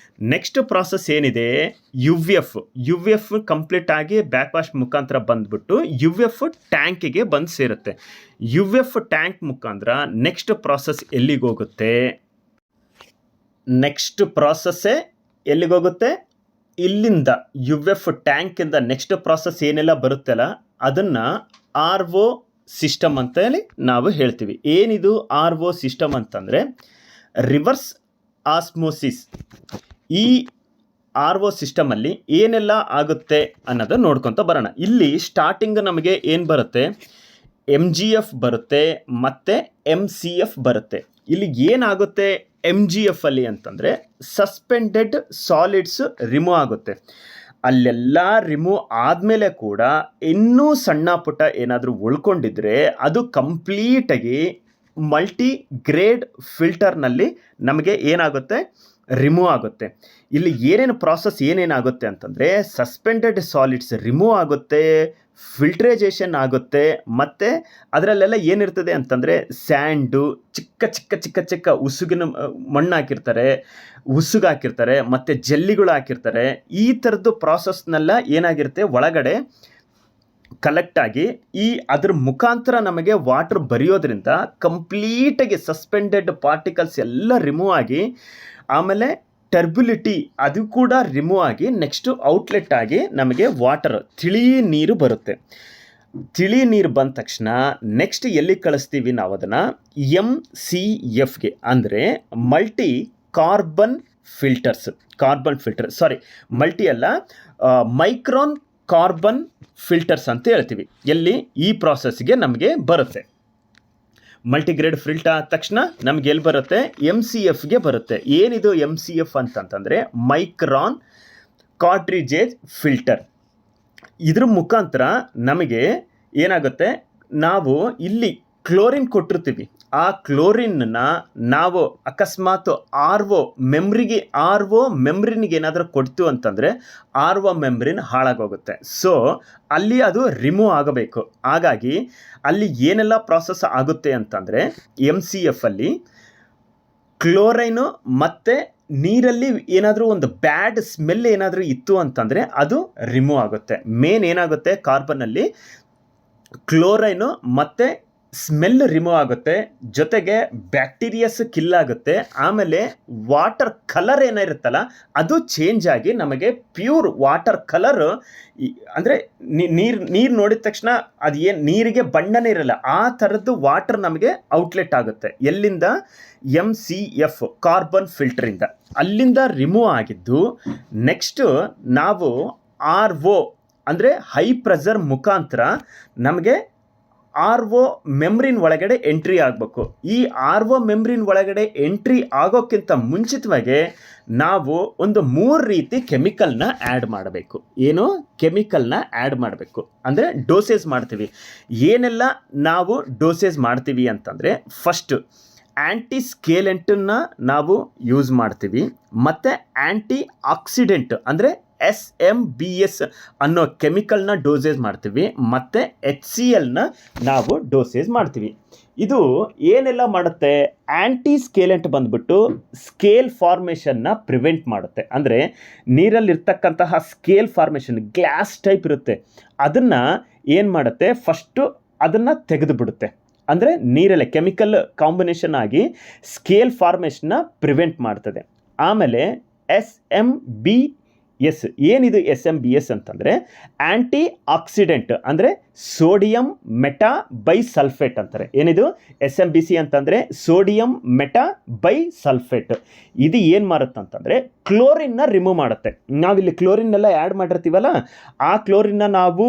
ನೆಕ್ಸ್ಟ್ ಪ್ರಾಸೆಸ್ ಏನಿದೆ, ಯು ಎಫ್ ಕಂಪ್ಲೀಟಾಗಿ ಬ್ಯಾಕ್ ವಾಶ್ ಮುಖಾಂತರ ಬಂದ್ಬಿಟ್ಟು UF ಟ್ಯಾಂಕಿಗೆ ಬಂದು ಸೇರುತ್ತೆ. UF ಟ್ಯಾಂಕ್ ಮುಖಾಂತರ ನೆಕ್ಸ್ಟ್ ಪ್ರಾಸೆಸ್ ಎಲ್ಲಿಗೋಗುತ್ತೆ, ನೆಕ್ಸ್ಟ್ ಪ್ರಾಸೆಸ್ಸೇ ಎಲ್ಲಿಗೋಗುತ್ತೆ, ಇಲ್ಲಿಂದ UF ಟ್ಯಾಂಕಿಂದ ನೆಕ್ಸ್ಟ್ ಪ್ರಾಸೆಸ್ ಏನೆಲ್ಲ ಬರುತ್ತಲ್ಲ ಅದನ್ನು RO ಸಿಸ್ಟಮ್ ಅಂತೇಳಿ ನಾವು ಹೇಳ್ತೀವಿ. ಏನಿದು RO ಸಿಸ್ಟಮ್ ಅಂತಂದರೆ ರಿವರ್ಸ್ ಆಸ್ಮೋಸಿಸ್. ಈ RO ಸಿಸ್ಟಮಲ್ಲಿ ಏನೆಲ್ಲ ಆಗುತ್ತೆ ಅನ್ನೋದು ನೋಡ್ಕೊತ ಬರೋಣ. ಇಲ್ಲಿ ಸ್ಟಾರ್ಟಿಂಗ್ ನಮಗೆ ಏನು ಬರುತ್ತೆ, MGF ಬರುತ್ತೆ ಮತ್ತು MCF ಬರುತ್ತೆ. ಇಲ್ಲಿ ಏನಾಗುತ್ತೆ MGF ಅಲ್ಲಿ ಅಂತಂದರೆ ಸಸ್ಪೆಂಡೆಡ್ ಸಾಲಿಡ್ಸ್ ರಿಮೂವ್ ಆಗುತ್ತೆ. ಅಲ್ಲೆಲ್ಲ ರಿಮೂವ್ ಆದಮೇಲೆ ಕೂಡ ಇನ್ನೂ ಸಣ್ಣ ಪುಟ್ಟ ಏನಾದರೂ ಉಳ್ಕೊಂಡಿದ್ರೆ ಅದು ಕಂಪ್ಲೀಟಾಗಿ ಮಲ್ಟಿ ಗ್ರೇಡ್ ಫಿಲ್ಟರ್ನಲ್ಲಿ ನಮಗೆ ಏನಾಗುತ್ತೆ, ರಿಮೂವ್ ಆಗುತ್ತೆ. ಇಲ್ಲಿ ಏನೇನು ಪ್ರಾಸೆಸ್ ಏನೇನಾಗುತ್ತೆ ಅಂತಂದರೆ, ಸಸ್ಪೆಂಡೆಡ್ ಸಾಲಿಡ್ಸ್ ರಿಮೂವ್ ಆಗುತ್ತೆ, ಫಿಲ್ಟ್ರೇಜೇಷನ್ ಆಗುತ್ತೆ, ಮತ್ತು ಅದರಲ್ಲೆಲ್ಲ ಏನಿರ್ತದೆ ಅಂತಂದರೆ ಸ್ಯಾಂಡು, ಚಿಕ್ಕ ಚಿಕ್ಕ ಚಿಕ್ಕ ಚಿಕ್ಕ ಉಸುಗಿನ ಮಣ್ಣು ಹಾಕಿರ್ತಾರೆ, ಉಸುಗು ಹಾಕಿರ್ತಾರೆ, ಮತ್ತು ಜಲ್ಲಿಗಳು ಹಾಕಿರ್ತಾರೆ. ಈ ಥರದ್ದು ಪ್ರಾಸೆಸ್ನೆಲ್ಲ ಏನಾಗಿರುತ್ತೆ ಒಳಗಡೆ ಕಲೆಕ್ಟ್ ಆಗಿ ಅದ್ರ ಮುಖಾಂತರ ನಮಗೆ ವಾಟರ್ ಬರೆಯೋದ್ರಿಂದ ಕಂಪ್ಲೀಟಾಗಿ ಸಸ್ಪೆಂಡೆಡ್ ಪಾರ್ಟಿಕಲ್ಸ್ ಎಲ್ಲ ರಿಮೂವ್ ಆಗಿ, ಆಮೇಲೆ ಟರ್ಬ್ಯುಲಿಟಿ ಅದು ಕೂಡ ರಿಮೂವ್ ಆಗಿ ನೆಕ್ಸ್ಟು ಔಟ್ಲೆಟ್ ಆಗಿ ನಮಗೆ ವಾಟರ್ ತಿಳಿ ನೀರು ಬರುತ್ತೆ. ತಿಳಿ ನೀರು ಬಂದ ತಕ್ಷಣ ನೆಕ್ಸ್ಟ್ ಎಲ್ಲಿ ಕಳಿಸ್ತೀವಿ ನಾವು ಅದನ್ನು, MCFಗೆ, ಅಂದರೆ ಮಲ್ಟಿ ಕಾರ್ಬನ್ ಫಿಲ್ಟರ್, ಮಲ್ಟಿ ಅಲ್ಲ, ಮೈಕ್ರಾನ್ ಕಾರ್ಬನ್ ಫಿಲ್ಟರ್ಸ್ ಅಂತ ಹೇಳ್ತೀವಿ. ಎಲ್ಲಿ ಈ ಪ್ರಾಸೆಸ್ಗೆ ನಮಗೆ ಬರುತ್ತೆ. ಮಲ್ಟಿಗ್ರೇಡ್ ಫಿಲ್ಟರ್ ಆದ ತಕ್ಷಣ ನಮ್ಗೆ ಎಲ್ಲಿ ಬರುತ್ತೆ, MCFಗೆ ಬರುತ್ತೆ. ಏನಿದು MCF ಅಂತಂತಂದರೆ ಮೈಕ್ರಾನ್ ಕಾರ್ಟ್ರಿಜೇಜ್ ಫಿಲ್ಟರ್. ಇದ್ರ ಮುಖಾಂತರ ನಮಗೆ ಏನಾಗುತ್ತೆ, ನಾವು ಇಲ್ಲಿ ಕ್ಲೋರಿನ್ ಕೊಟ್ಟಿರ್ತೀವಿ, ಆ ಕ್ಲೋರಿನ್ನ ನಾವು ಅಕಸ್ಮಾತ್ ಆರ್ ಒ ಮೆಮ್ರಿನಿಗೆ ಏನಾದರೂ ಕೊಡ್ತು ಅಂತಂದರೆ RO ಮೆಮ್ರಿನ್ ಹಾಳಾಗೋಗುತ್ತೆ. ಸೊ ಅಲ್ಲಿ ಅದು ರಿಮೂವ್ ಆಗಬೇಕು. ಹಾಗಾಗಿ ಅಲ್ಲಿ ಏನೆಲ್ಲ ಪ್ರಾಸೆಸ್ ಆಗುತ್ತೆ ಅಂತಂದರೆ, MCFಲ್ಲಿ ಕ್ಲೋರೈನು ಮತ್ತು ನೀರಲ್ಲಿ ಏನಾದರೂ ಒಂದು ಬ್ಯಾಡ್ ಸ್ಮೆಲ್ ಏನಾದರೂ ಇತ್ತು ಅಂತಂದರೆ ಅದು ರಿಮೂವ್ ಆಗುತ್ತೆ. ಮೇನ್ ಏನಾಗುತ್ತೆ, ಕಾರ್ಬನ್ನಲ್ಲಿ ಕ್ಲೋರೈನು ಮತ್ತು ಸ್ಮೆಲ್ ರಿಮೂವ್ ಆಗುತ್ತೆ, ಜೊತೆಗೆ ಬ್ಯಾಕ್ಟೀರಿಯಾಸ್ ಕಿಲ್ ಆಗುತ್ತೆ. ಆಮೇಲೆ ವಾಟರ್ ಕಲರ್ ಏನಿರುತ್ತಲ್ಲ ಅದು ಚೇಂಜ್ ಆಗಿ ನಮಗೆ ಪ್ಯೂರ್ ವಾಟರ್ ಕಲರ್, ಅಂದರೆ ನೀರು ನೋಡಿದ ತಕ್ಷಣ ಅದು ಏನು ನೀರಿಗೆ ಬಣ್ಣನೇ ಇರಲ್ಲ, ಆ ಥರದ್ದು ವಾಟರ್ ನಮಗೆ ಔಟ್ಲೆಟ್ ಆಗುತ್ತೆ. ಎಲ್ಲಿಂದ, MCF ಕಾರ್ಬನ್ ಫಿಲ್ಟರಿಂದ. ಅಲ್ಲಿಂದ ರಿಮೂವ್ ಆಗಿದ್ದು ನೆಕ್ಸ್ಟು ನಾವು RO ಅಂದರೆ ಹೈ ಪ್ರೆಷರ್ ಮುಖಾಂತರ ನಮಗೆ RO ಮೆಮ್ರಿನ್ ಒಳಗಡೆ ಎಂಟ್ರಿ ಆಗಬೇಕು. ಈ RO ಮೆಮ್ರಿನ್ ಒಳಗಡೆ ಎಂಟ್ರಿ ಆಗೋಕ್ಕಿಂತ ಮುಂಚಿತವಾಗಿ ನಾವು ಒಂದು 3 ರೀತಿ ಕೆಮಿಕಲ್ನ ಆ್ಯಡ್ ಮಾಡಬೇಕು. ಕೆಮಿಕಲ್ನ ಆ್ಯಡ್ ಮಾಡಬೇಕು ಅಂದರೆ ಡೋಸೇಜ್ ಮಾಡ್ತೀವಿ. ಏನೆಲ್ಲ ನಾವು ಡೋಸೇಜ್ ಮಾಡ್ತೀವಿ ಅಂತಂದರೆ, ಫಸ್ಟು ಆ್ಯಂಟಿ ಸ್ಕೇಲೆಂಟನ್ನು ನಾವು ಯೂಸ್ ಮಾಡ್ತೀವಿ, ಮತ್ತು ಆ್ಯಂಟಿ ಆಕ್ಸಿಡೆಂಟ್ ಅಂದರೆ SMBS ಅನ್ನೋ ಕೆಮಿಕಲ್ನ ಡೋಸೇಜ್ ಮಾಡ್ತೀವಿ, ಮತ್ತು HClನ ನಾವು ಡೋಸೇಜ್ ಮಾಡ್ತೀವಿ. ಇದು ಏನೆಲ್ಲ ಮಾಡುತ್ತೆ, ಆ್ಯಂಟಿ ಸ್ಕೇಲೆಂಟ್ ಬಂದ್ಬಿಟ್ಟು ಸ್ಕೇಲ್ ಫಾರ್ಮೇಷನ್ನ ಪ್ರಿವೆಂಟ್ ಮಾಡುತ್ತೆ. ಅಂದರೆ ನೀರಲ್ಲಿರ್ತಕ್ಕಂತಹ ಸ್ಕೇಲ್ ಫಾರ್ಮೇಷನ್ ಗ್ಲಾಸ್ ಟೈಪ್ ಇರುತ್ತೆ, ಅದನ್ನು ಏನು ಮಾಡುತ್ತೆ, ಫಸ್ಟು ಅದನ್ನು ತೆಗೆದು ಬಿಡುತ್ತೆ. ಅಂದರೆ ನೀರಲ್ಲೇ ಕೆಮಿಕಲ್ ಕಾಂಬಿನೇಷನ್ ಆಗಿ ಸ್ಕೇಲ್ ಫಾರ್ಮೇಷನ್ನ ಪ್ರಿವೆಂಟ್ ಮಾಡ್ತದೆ. ಆಮೇಲೆ SMBS, ಏನಿದು SMBS ಅಂತಂದರೆ ಆ್ಯಂಟಿ ಆಕ್ಸಿಡೆಂಟ್, ಅಂದರೆ ಸೋಡಿಯಂ ಮೆಟಾ ಬೈಸಲ್ಫೇಟ್ ಅಂತಾರೆ. ಏನಿದು SMBC ಅಂತಂದರೆ ಸೋಡಿಯಂ ಮೆಟಾ ಬೈಸಲ್ಫೇಟ್. ಇದು ಏನು ಮಾಡುತ್ತೆ ಅಂತಂದರೆ ಕ್ಲೋರಿನ್ನ ರಿಮೂವ್ ಮಾಡುತ್ತೆ. ನಾವಿಲ್ಲಿ ಕ್ಲೋರಿನ್ನೆಲ್ಲ ಆ್ಯಡ್ ಮಾಡಿರ್ತೀವಲ್ಲ, ಆ ಕ್ಲೋರಿನ್ನ ನಾವು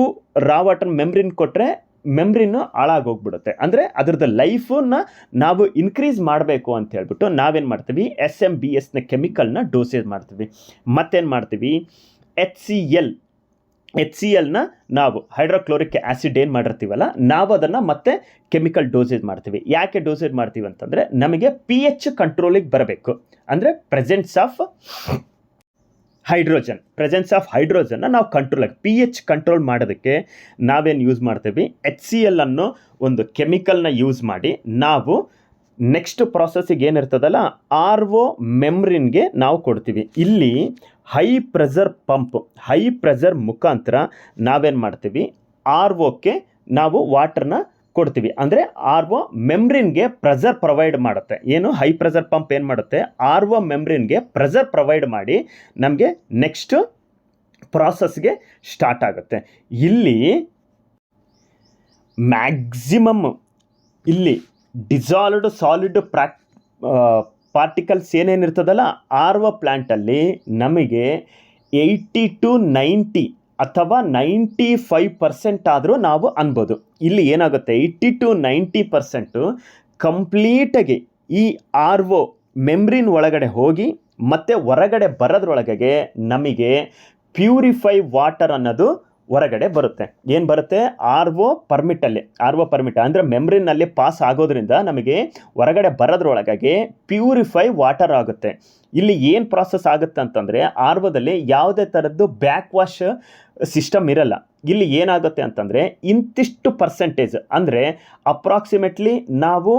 ರಾ ವಾಟರ್ ಮೆಮ್ರಿನ್ ಕೊಟ್ಟರೆ ಮೆಮ್ರಿನು ಹಾಳಾಗೋಗ್ಬಿಡುತ್ತೆ. ಅಂದರೆ ಅದ್ರದ್ದು ಲೈಫನ್ನ ನಾವು ಇನ್ಕ್ರೀಸ್ ಮಾಡಬೇಕು ಅಂತ ಹೇಳ್ಬಿಟ್ಟು ನಾವೇನು ಮಾಡ್ತೀವಿ, SMBSನ ಕೆಮಿಕಲ್ನ ಡೋಸೇಜ್ ಮಾಡ್ತೀವಿ. ಮತ್ತೇನು ಮಾಡ್ತೀವಿ, HClನ ನಾವು ಹೈಡ್ರೋಕ್ಲೋರಿಕ್ ಆ್ಯಸಿಡ್ ಏನು ಮಾಡಿರ್ತೀವಲ್ಲ, ನಾವು ಅದನ್ನು ಮತ್ತೆ ಕೆಮಿಕಲ್ ಡೋಸೇಜ್ ಮಾಡ್ತೀವಿ. ಯಾಕೆ ಡೋಸೇಜ್ ಮಾಡ್ತೀವಿ ಅಂತಂದರೆ ನಮಗೆ pH ಕಂಟ್ರೋಲಿಗೆ ಬರಬೇಕು. ಅಂದರೆ ಪ್ರೆಸೆನ್ಸ್ ಆಫ್ ಹೈಡ್ರೋಜನ್ನ ನಾವು pH ಕಂಟ್ರೋಲ್ ಮಾಡೋದಕ್ಕೆ ನಾವೇನು ಯೂಸ್ ಮಾಡ್ತೀವಿ, HCl ಅನ್ನೋ ಒಂದು ಕೆಮಿಕಲ್ನ ಯೂಸ್ ಮಾಡಿ ನಾವು ನೆಕ್ಸ್ಟ್ ಪ್ರಾಸೆಸ್ಸಿಗೆ ಏನಿರ್ತದಲ್ಲ RO ಮೆಮ್ರಿನ್ಗೆ ನಾವು ಕೊಡ್ತೀವಿ. ಇಲ್ಲಿ ಹೈ ಪ್ರೆಷರ್ ಮುಖಾಂತರ ನಾವೇನು ಮಾಡ್ತೀವಿ, ROಕ್ಕೆ ನಾವು ವಾಟರ್ನ ಕೊಡ್ತೀವಿ. ಅಂದರೆ RO ಮೆಮ್ರಿನ್ಗೆ ಪ್ರೆಷರ್ ಪ್ರೊವೈಡ್ ಮಾಡುತ್ತೆ. ಹೈ ಪ್ರೆಷರ್ ಪಂಪ್ ಏನು ಮಾಡುತ್ತೆ, RO ಮೆಮ್ರಿನ್ಗೆ ಪ್ರೆಷರ್ ಪ್ರೊವೈಡ್ ಮಾಡಿ ನಮಗೆ ನೆಕ್ಸ್ಟು ಪ್ರಾಸೆಸ್ಗೆ ಸ್ಟಾರ್ಟ್ ಆಗುತ್ತೆ. ಇಲ್ಲಿ ಮ್ಯಾಕ್ಸಿಮಮ್ ಇಲ್ಲಿ ಡಿಸಾಲ್ವ್ಡ್ ಸಾಲಿಡ್ ಪಾರ್ಟಿಕಲ್ಸ್ ಏನೇನಿರ್ತದಲ್ಲ RO ಪ್ಲ್ಯಾಂಟಲ್ಲಿ ನಮಗೆ 80 to 90 ಅಥವಾ 95% ಆದರೂ ನಾವು ಅನ್ಬೋದು. ಇಲ್ಲಿ ಏನಾಗುತ್ತೆ, 80 to 90% ಕಂಪ್ಲೀಟಾಗಿ ಈ RO ಮೆಮ್ರಿನ್ ಒಳಗಡೆ ಹೋಗಿ ಮತ್ತು ಹೊರಗಡೆ ಬರೋದ್ರೊಳಗೆ ನಮಗೆ ಪ್ಯೂರಿಫೈ ವಾಟರ್ ಅನ್ನೋದು ಹೊರಗಡೆ ಬರುತ್ತೆ. ಏನು ಬರುತ್ತೆ? ಆರ್ ಒ ಪರ್ಮಿಟ್ ಅಂದರೆ ಮೆಮ್ರಿನಲ್ಲಿ ಪಾಸ್ ಆಗೋದ್ರಿಂದ ನಮಗೆ ಹೊರಗಡೆ ಬರೋದ್ರೊಳಗಾಗಿ ಪ್ಯೂರಿಫೈ ವಾಟರ್ ಆಗುತ್ತೆ. ಇಲ್ಲಿ ಏನು ಪ್ರಾಸೆಸ್ ಆಗುತ್ತೆ ಅಂತಂದರೆ ಆರ್ ಒದಲ್ಲಿ ಯಾವುದೇ ಥರದ್ದು ಬ್ಯಾಕ್ ವಾಶ್ ಸಿಸ್ಟಮ್ ಇರಲ್ಲ. ಇಲ್ಲಿ ಏನಾಗುತ್ತೆ ಅಂತಂದರೆ ಇಂತಿಷ್ಟು ಪರ್ಸೆಂಟೇಜ್ ಅಂದರೆ ಅಪ್ರಾಕ್ಸಿಮೇಟ್ಲಿ ನಾವು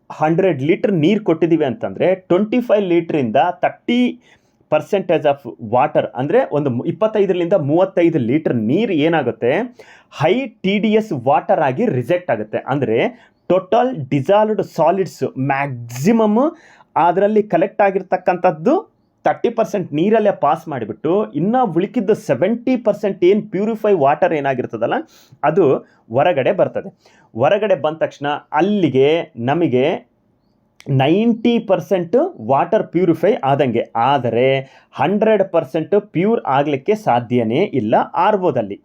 100 ಲೀಟ್ರ್ ನೀರು ಕೊಟ್ಟಿದ್ದೀವಿ ಅಂತಂದರೆ 25 ಲೀಟ್ರಿಂದ 30% ಆಫ್ ವಾಟರ್ ಅಂದರೆ ಒಂದು 25-35 ಲೀಟ್ರ್ ನೀರು ಏನಾಗುತ್ತೆ ಹೈ TDS ವಾಟರ್ ಆಗಿ ರಿಜೆಕ್ಟ್ ಆಗುತ್ತೆ. ಅಂದರೆ ಟೋಟಲ್ ಡಿಸಾಲ್ವ್ಡ್ ಸಾಲಿಡ್ಸ್ ಮ್ಯಾಕ್ಸಿಮಮ್ ಅದರಲ್ಲಿ ಕಲೆಕ್ಟ್ ಆಗಿರ್ತಕ್ಕಂಥದ್ದು 30% ನೀರಲ್ಲೇ ಪಾಸ್ ಮಾಡಿಬಿಟ್ಟು ಇನ್ನು ಉಳಿಕಿದ್ದು 70% ಏನು ಪ್ಯೂರಿಫೈ ವಾಟರ್ ಏನಾಗಿರ್ತದಲ್ಲ ಅದು ಹೊರಗಡೆ ಬರ್ತದೆ. ಹೊರಗಡೆ ಬಂದ ತಕ್ಷಣ ಅಲ್ಲಿಗೆ ನಮಗೆ 90% ವಾಟರ್ ಪ್ಯೂರಿಫೈ ಆದಂಗೆ. ಆದರೆ 100% ಪ್ಯೂರ್ ಆಗಲಿಕ್ಕೆ ಸಾಧ್ಯನೇ ಇಲ್ಲ ಆರ್ ಒದಲ್ಲಿ.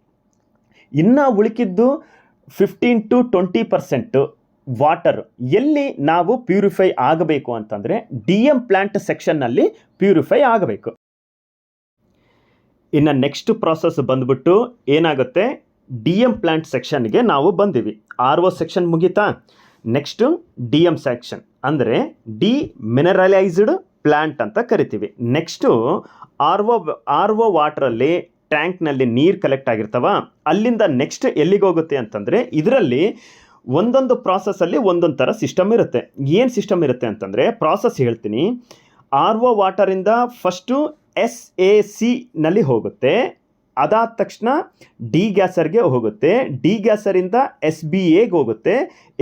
ಇನ್ನು ಉಳಿಕಿದ್ದು 15-20% ವಾಟರ್ ಎಲ್ಲಿ ನಾವು ಪ್ಯೂರಿಫೈ ಆಗಬೇಕು ಅಂತಂದರೆ DM ಪ್ಲ್ಯಾಂಟ್ ಸೆಕ್ಷನ್ನಲ್ಲಿ ಪ್ಯೂರಿಫೈ ಆಗಬೇಕು. ಇನ್ನು ನೆಕ್ಸ್ಟ್ ಪ್ರಾಸೆಸ್ ಬಂದ್ಬಿಟ್ಟು ಏನಾಗುತ್ತೆ, DM ಪ್ಲ್ಯಾಂಟ್ ಸೆಕ್ಷನ್ಗೆ ನಾವು ಬಂದಿವಿ. RO ಸೆಕ್ಷನ್ ಮುಗೀತಾ, ನೆಕ್ಸ್ಟು DM ಸೆಕ್ಷನ್ ಅಂದರೆ ಡಿಮಿನರಲೈಸ್ಡ್ ಪ್ಲ್ಯಾಂಟ್ ಅಂತ ಕರಿತೀವಿ. ನೆಕ್ಸ್ಟು RO ವಾಟ್ರಲ್ಲಿ ಟ್ಯಾಂಕ್ನಲ್ಲಿ ನೀರು ಕಲೆಕ್ಟ್ ಆಗಿರ್ತವ, ಅಲ್ಲಿಂದ ನೆಕ್ಸ್ಟ್ ಎಲ್ಲಿಗೆ ಹೋಗುತ್ತೆ ಅಂತಂದರೆ ಇದರಲ್ಲಿ ಒಂದೊಂದು ಪ್ರಾಸೆಸ್ಸಲ್ಲಿ ಒಂದೊಂದು ಥರ ಸಿಸ್ಟಮ್ ಇರುತ್ತೆ. ಏನು ಸಿಸ್ಟಮ್ ಇರುತ್ತೆ ಅಂತಂದರೆ ಪ್ರಾಸೆಸ್ ಹೇಳ್ತೀನಿ. RO ವಾಟರಿಂದ ಫಸ್ಟು SAC ನಲ್ಲಿ ಹೋಗುತ್ತೆ, ಅದಾದ ತಕ್ಷಣ ಡಿಗ್ಯಾಸರ್ಗೆ ಹೋಗುತ್ತೆ, ಡಿಗ್ಯಾಸರಿಂದ SBAಗೆ ಹೋಗುತ್ತೆ,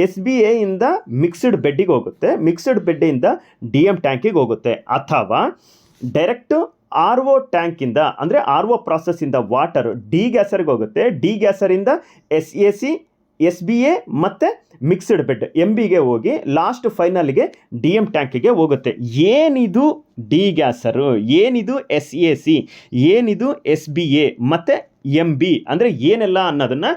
SBAಯಿಂದ ಮಿಕ್ಸ್ಡ್ ಬೆಡ್ಡಿಗೆ ಹೋಗುತ್ತೆ, ಮಿಕ್ಸ್ಡ್ ಬೆಡ್ಡಿಂದ DM ಟ್ಯಾಂಕಿಗೆ ಹೋಗುತ್ತೆ. ಅಥವಾ ಡೈರೆಕ್ಟು RO ಟ್ಯಾಂಕಿಂದ ಅಂದರೆ RO ಪ್ರಾಸೆಸ್ಸಿಂದ ವಾಟರ್ ಡಿಗ್ಯಾಸರ್ಗೆ ಹೋಗುತ್ತೆ, ಡಿಗ್ಯಾಸರಿಂದ SAC SBA ಮತ್ತು ಮಿಕ್ಸ್ಡ್ ಬೆಡ್ MBಗೆ ಹೋಗಿ ಲಾಸ್ಟ್ ಫೈನಲ್ಗೆ DM ಟ್ಯಾಂಕಿಗೆ ಹೋಗುತ್ತೆ. ಏನಿದು ಡಿಗ್ಯಾಸರು, ಏನಿದು SAC, ಏನಿದು SBA ಮತ್ತು MB ಅಂದರೆ ಏನೆಲ್ಲ ಅನ್ನೋದನ್ನು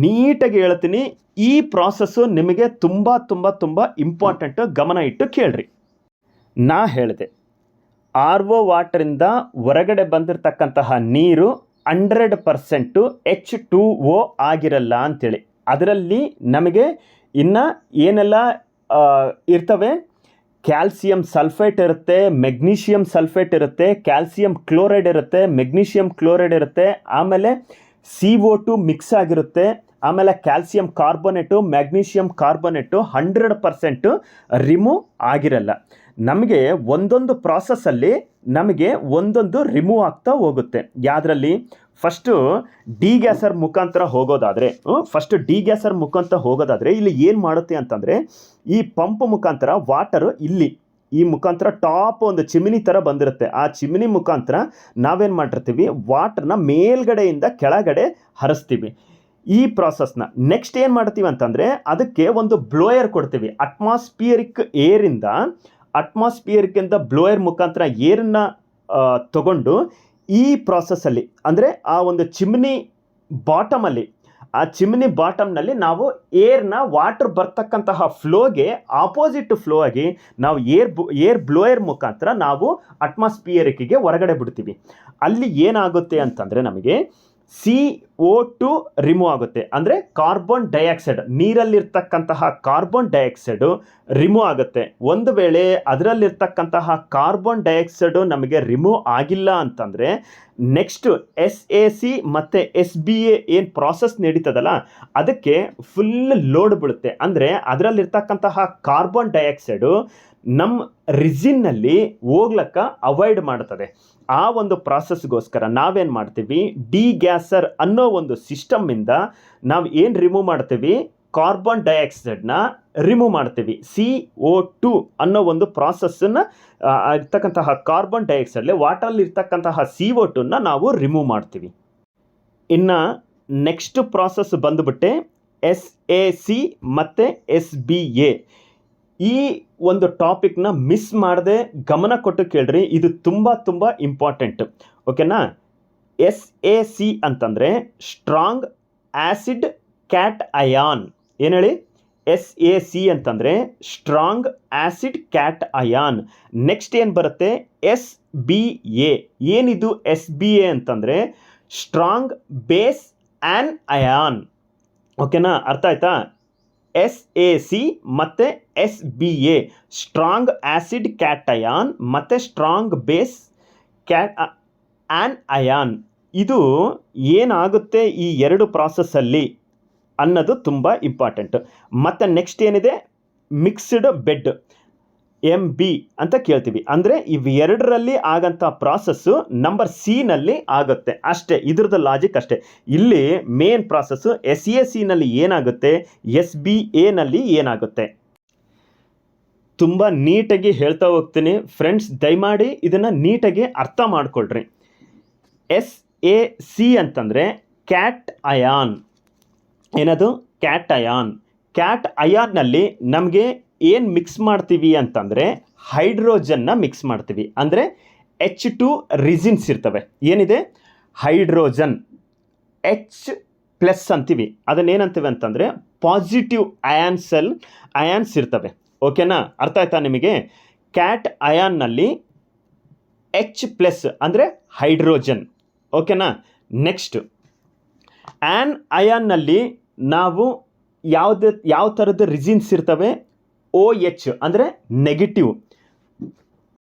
ನೀಟಾಗಿ ಹೇಳ್ತೀನಿ. ಈ ಪ್ರಾಸೆಸ್ಸು ನಿಮಗೆ ತುಂಬ ತುಂಬ ತುಂಬ ಇಂಪಾರ್ಟೆಂಟು, ಗಮನ ಇಟ್ಟು ಕೇಳ್ರಿ. ನಾ ಹೇಳಿದೆ RO ವಾಟರಿಂದ ಹೊರಗಡೆ ಬಂದಿರತಕ್ಕಂತಹ ನೀರು 100% H2O ಆಗಿರಲ್ಲ ಅಂಥೇಳಿ. ಅದರಲ್ಲಿ ನಮಗೆ ಇನ್ನು ಏನೆಲ್ಲ ಇರ್ತವೆ, ಕ್ಯಾಲ್ಸಿಯಂ ಸಲ್ಫೇಟ್ ಇರುತ್ತೆ, ಮೆಗ್ನೀಷಿಯಮ್ ಸಲ್ಫೇಟ್ ಇರುತ್ತೆ, ಕ್ಯಾಲ್ಸಿಯಂ ಕ್ಲೋರೈಡ್ ಇರುತ್ತೆ, ಮೆಗ್ನೀಷಿಯಮ್ ಕ್ಲೋರೈಡ್ ಇರುತ್ತೆ, ಆಮೇಲೆ CO2 ಮಿಕ್ಸ್ ಆಗಿರುತ್ತೆ, ಆಮೇಲೆ calcium carbonate, magnesium carbonate 100% remove ಆಗಿರಲ್ಲ. ನಮಗೆ ಒಂದೊಂದು ಪ್ರಾಸೆಸ್ಸಲ್ಲಿ ನಮಗೆ ಒಂದೊಂದು ರಿಮೂವ್ ಆಗ್ತಾ ಹೋಗುತ್ತೆ. ಯಾವುದರಲ್ಲಿ ಫಸ್ಟು ಡಿಗ್ಯಾಸರ್ ಮುಖಾಂತರ ಹೋಗೋದಾದರೆ ಇಲ್ಲಿ ಏನು ಮಾಡುತ್ತೆ ಅಂತಂದರೆ ಈ ಪಂಪ್ ಮುಖಾಂತರ ವಾಟರು ಇಲ್ಲಿ ಈ ಮುಖಾಂತರ ಟಾಪ್ ಒಂದು ಚಿಮಿನಿ ಥರ ಬಂದಿರುತ್ತೆ. ಆ ಚಿಮಿನಿ ಮುಖಾಂತರ ನಾವೇನು ಮಾಡಿರ್ತೀವಿ, ವಾಟರ್ನ ಮೇಲ್ಗಡೆಯಿಂದ ಕೆಳಗಡೆ ಹರಿಸ್ತೀವಿ. ಈ ಪ್ರಾಸೆಸ್ನ ನೆಕ್ಸ್ಟ್ ಏನು ಮಾಡ್ತೀವಿ ಅಂತಂದರೆ ಅದಕ್ಕೆ ಒಂದು ಬ್ಲೋಯರ್ ಕೊಡ್ತೀವಿ. ಅಟ್ಮಾಸ್ಫಿಯರಿಕ್ಕಿಂದ ಬ್ಲೋಯರ್ ಮುಖಾಂತರ ಏರನ್ನು ತಗೊಂಡು ಈ ಪ್ರಾಸೆಸ್ಸಲ್ಲಿ ಅಂದರೆ ಆ ಒಂದು ಚಿಮ್ನಿ ಬಾಟಮ್ನಲ್ಲಿ ನಾವು ಏರ್ನ ವಾಟರ್ ಬರ್ತಕ್ಕಂತಹ ಫ್ಲೋಗೆ ಆಪೋಸಿಟ್ ಫ್ಲೋ ಆಗಿ ನಾವು ಏರ್ ಬ್ಲೋಯರ್ ಮುಖಾಂತರ ನಾವು ಅಟ್ಮಾಸ್ಫಿಯರಿಕ್ಕಿಗೆ ಹೊರಗಡೆ ಬಿಡ್ತೀವಿ. ಅಲ್ಲಿ ಏನಾಗುತ್ತೆ ಅಂತಂದರೆ ನಮಗೆ CO2 ರಿಮೂವ್ ಆಗುತ್ತೆ. ಅಂದರೆ ಕಾರ್ಬನ್ ಡೈಆಕ್ಸೈಡ್, ನೀರಲ್ಲಿರ್ತಕ್ಕಂತಹ ಕಾರ್ಬನ್ ಡೈಆಕ್ಸೈಡು ರಿಮೂವ್ ಆಗುತ್ತೆ. ಒಂದು ವೇಳೆ ಅದರಲ್ಲಿರ್ತಕ್ಕಂತಹ ಕಾರ್ಬನ್ ಡೈಆಕ್ಸೈಡು ನಮಗೆ ರಿಮೂವ್ ಆಗಿಲ್ಲ ಅಂತಂದರೆ ನೆಕ್ಸ್ಟು SAC ಮತ್ತು SBA ಏನು ಪ್ರಾಸೆಸ್ ನಡೀತದಲ್ಲ ಅದಕ್ಕೆ ಫುಲ್ ಲೋಡ್ ಬೀಳುತ್ತೆ. ಅಂದರೆ ಅದರಲ್ಲಿರ್ತಕ್ಕಂತಹ ಕಾರ್ಬನ್ ಡೈಆಕ್ಸೈಡು ನಮ್ಮ ರಿಜಿನ್ನಲ್ಲಿ ಹೋಗ್ಲಕ್ಕ ಅವಾಯ್ಡ್ ಮಾಡ್ತದೆ. ಆ ಒಂದು ಪ್ರಾಸೆಸ್ಗೋಸ್ಕರ ನಾವೇನು ಮಾಡ್ತೀವಿ, ಡಿಗ್ಯಾಸರ್ ಅನ್ನೋ ಒಂದು ಸಿಸ್ಟಮ್ಮಿಂದ ನಾವು ಏನು ರಿಮೂವ್ ಮಾಡ್ತೀವಿ, ಕಾರ್ಬನ್ ಡೈಆಕ್ಸೈಡ್ನ ರಿಮೂವ್ ಮಾಡ್ತೀವಿ. CO2 ಅನ್ನೋ ಒಂದು ಪ್ರಾಸೆಸ್ಸನ್ನು ಇರ್ತಕ್ಕಂತಹ ಕಾರ್ಬನ್ ಡೈಆಕ್ಸೈಡ್ಲೆ ವಾಟರಲ್ಲಿ ಇರ್ತಕ್ಕಂತಹ CO2ನ ನಾವು ರಿಮೂವ್ ಮಾಡ್ತೀವಿ. ಇನ್ನು ನೆಕ್ಸ್ಟ್ ಪ್ರಾಸೆಸ್ ಬಂದುಬಿಟ್ಟೆ SAC ಮತ್ತು SBA. ಈ ಒಂದು ಟಾಪಿಕ್ನ ಮಿಸ್ ಮಾಡದೆ ಗಮನ ಕೊಟ್ಟು ಕೇಳ್ರಿ, ಇದು ತುಂಬ ತುಂಬ ಇಂಪಾರ್ಟೆಂಟ್. ಓಕೆನಾ? SAC ಅಂತಂದರೆ ಸ್ಟ್ರಾಂಗ್ ಆ್ಯಸಿಡ್ ಕ್ಯಾಟ್ ಅಯಾನ್. ಏನು ಹೇಳಿ? SAC ಅಂತಂದರೆ strong acid cat ion. Next ಏನು ಬರುತ್ತೆ, SBA. ಏನಿದು SBA ಅಂತಂದರೆ ಸ್ಟ್ರಾಂಗ್ ಬೇಸ್ ಆ್ಯನ್ ಅಯಾನ್. ಓಕೆನಾ, ಅರ್ಥ ಆಯ್ತಾ? SAC ಮತ್ತು SBA, ಸ್ಟ್ರಾಂಗ್ ಆ್ಯಸಿಡ್ ಕ್ಯಾಟಯಾನ್ ಮತ್ತು ಸ್ಟ್ರಾಂಗ್ ಬೇಸ್ ಆ್ಯನ್ ಅಯಾನ್. ಇದು ಏನಾಗುತ್ತೆ ಈ ಎರಡು ಪ್ರಾಸೆಸ್ಸಲ್ಲಿ ಅನ್ನೋದು ತುಂಬ ಇಂಪಾರ್ಟೆಂಟ್. ಮತ್ತು ನೆಕ್ಸ್ಟ್ ಏನಿದೆ, ಮಿಕ್ಸ್ಡ್ ಬೆಡ್ MB ಅಂತ ಕೇಳ್ತೀವಿ. ಅಂದರೆ ಇವೆರಡರಲ್ಲಿ ಆಗಂಥ ಪ್ರಾಸೆಸ್ಸು ನಂಬರ್ C ಆಗುತ್ತೆ ಅಷ್ಟೇ. ಇದ್ರದ್ದು ಲಾಜಿಕ್ ಅಷ್ಟೇ. ಇಲ್ಲಿ ಮೇನ್ ಪ್ರಾಸೆಸ್ಸು SACನಲ್ಲಿ ಏನಾಗುತ್ತೆ, SBAನಲ್ಲಿ ಏನಾಗುತ್ತೆ. ತುಂಬ ನೀಟಾಗಿ ಹೇಳ್ತಾ ಹೋಗ್ತೀನಿ ಫ್ರೆಂಡ್ಸ್, ದಯಮಾಡಿ ಇದನ್ನು ನೀಟಾಗಿ ಅರ್ಥ ಮಾಡ್ಕೊಳ್ರಿ. SAC ಅಂತಂದರೆ ಕ್ಯಾಟ್ ಅಯಾನ್. ಏನದು? Cat ion. ಕ್ಯಾಟ್ ಅಯಾನ್ನಲ್ಲಿ ನಮಗೆ ಏನು ಮಿಕ್ಸ್ ಮಾಡ್ತೀವಿ ಅಂತಂದರೆ ಹೈಡ್ರೋಜನ್ನ ಮಿಕ್ಸ್ ಮಾಡ್ತೀವಿ. ಅಂದರೆ H2 ರಿಸಿನ್ಸ್ ಇರ್ತವೆ. ಏನಿದೆ? ಹೈಡ್ರೋಜನ್ H+ ಅಂತೀವಿ. ಅದನ್ನೇನಂತೀವಿ ಅಂತಂದರೆ ಪಾಸಿಟಿವ್ ಅಯಾನ್ಸ್ ಇರ್ತವೆ. ಓಕೆನಾ, ಅರ್ಥ ಆಯ್ತಾ ನಿಮಗೆ? ಕ್ಯಾಟ್ ಅಯಾನ್ನಲ್ಲಿ H+ ಅಂದರೆ ಹೈಡ್ರೋಜನ್. ಓಕೆನಾ. ನೆಕ್ಸ್ಟ್ ಆ್ಯನ್ ಅಯಾನ್ನಲ್ಲಿ ನಾವು ಯಾವ ಥರದ ರಿಸಿನ್ಸ್ ಇರ್ತವೆ? OH ಅಂದರೆ ನೆಗೆಟಿವ್.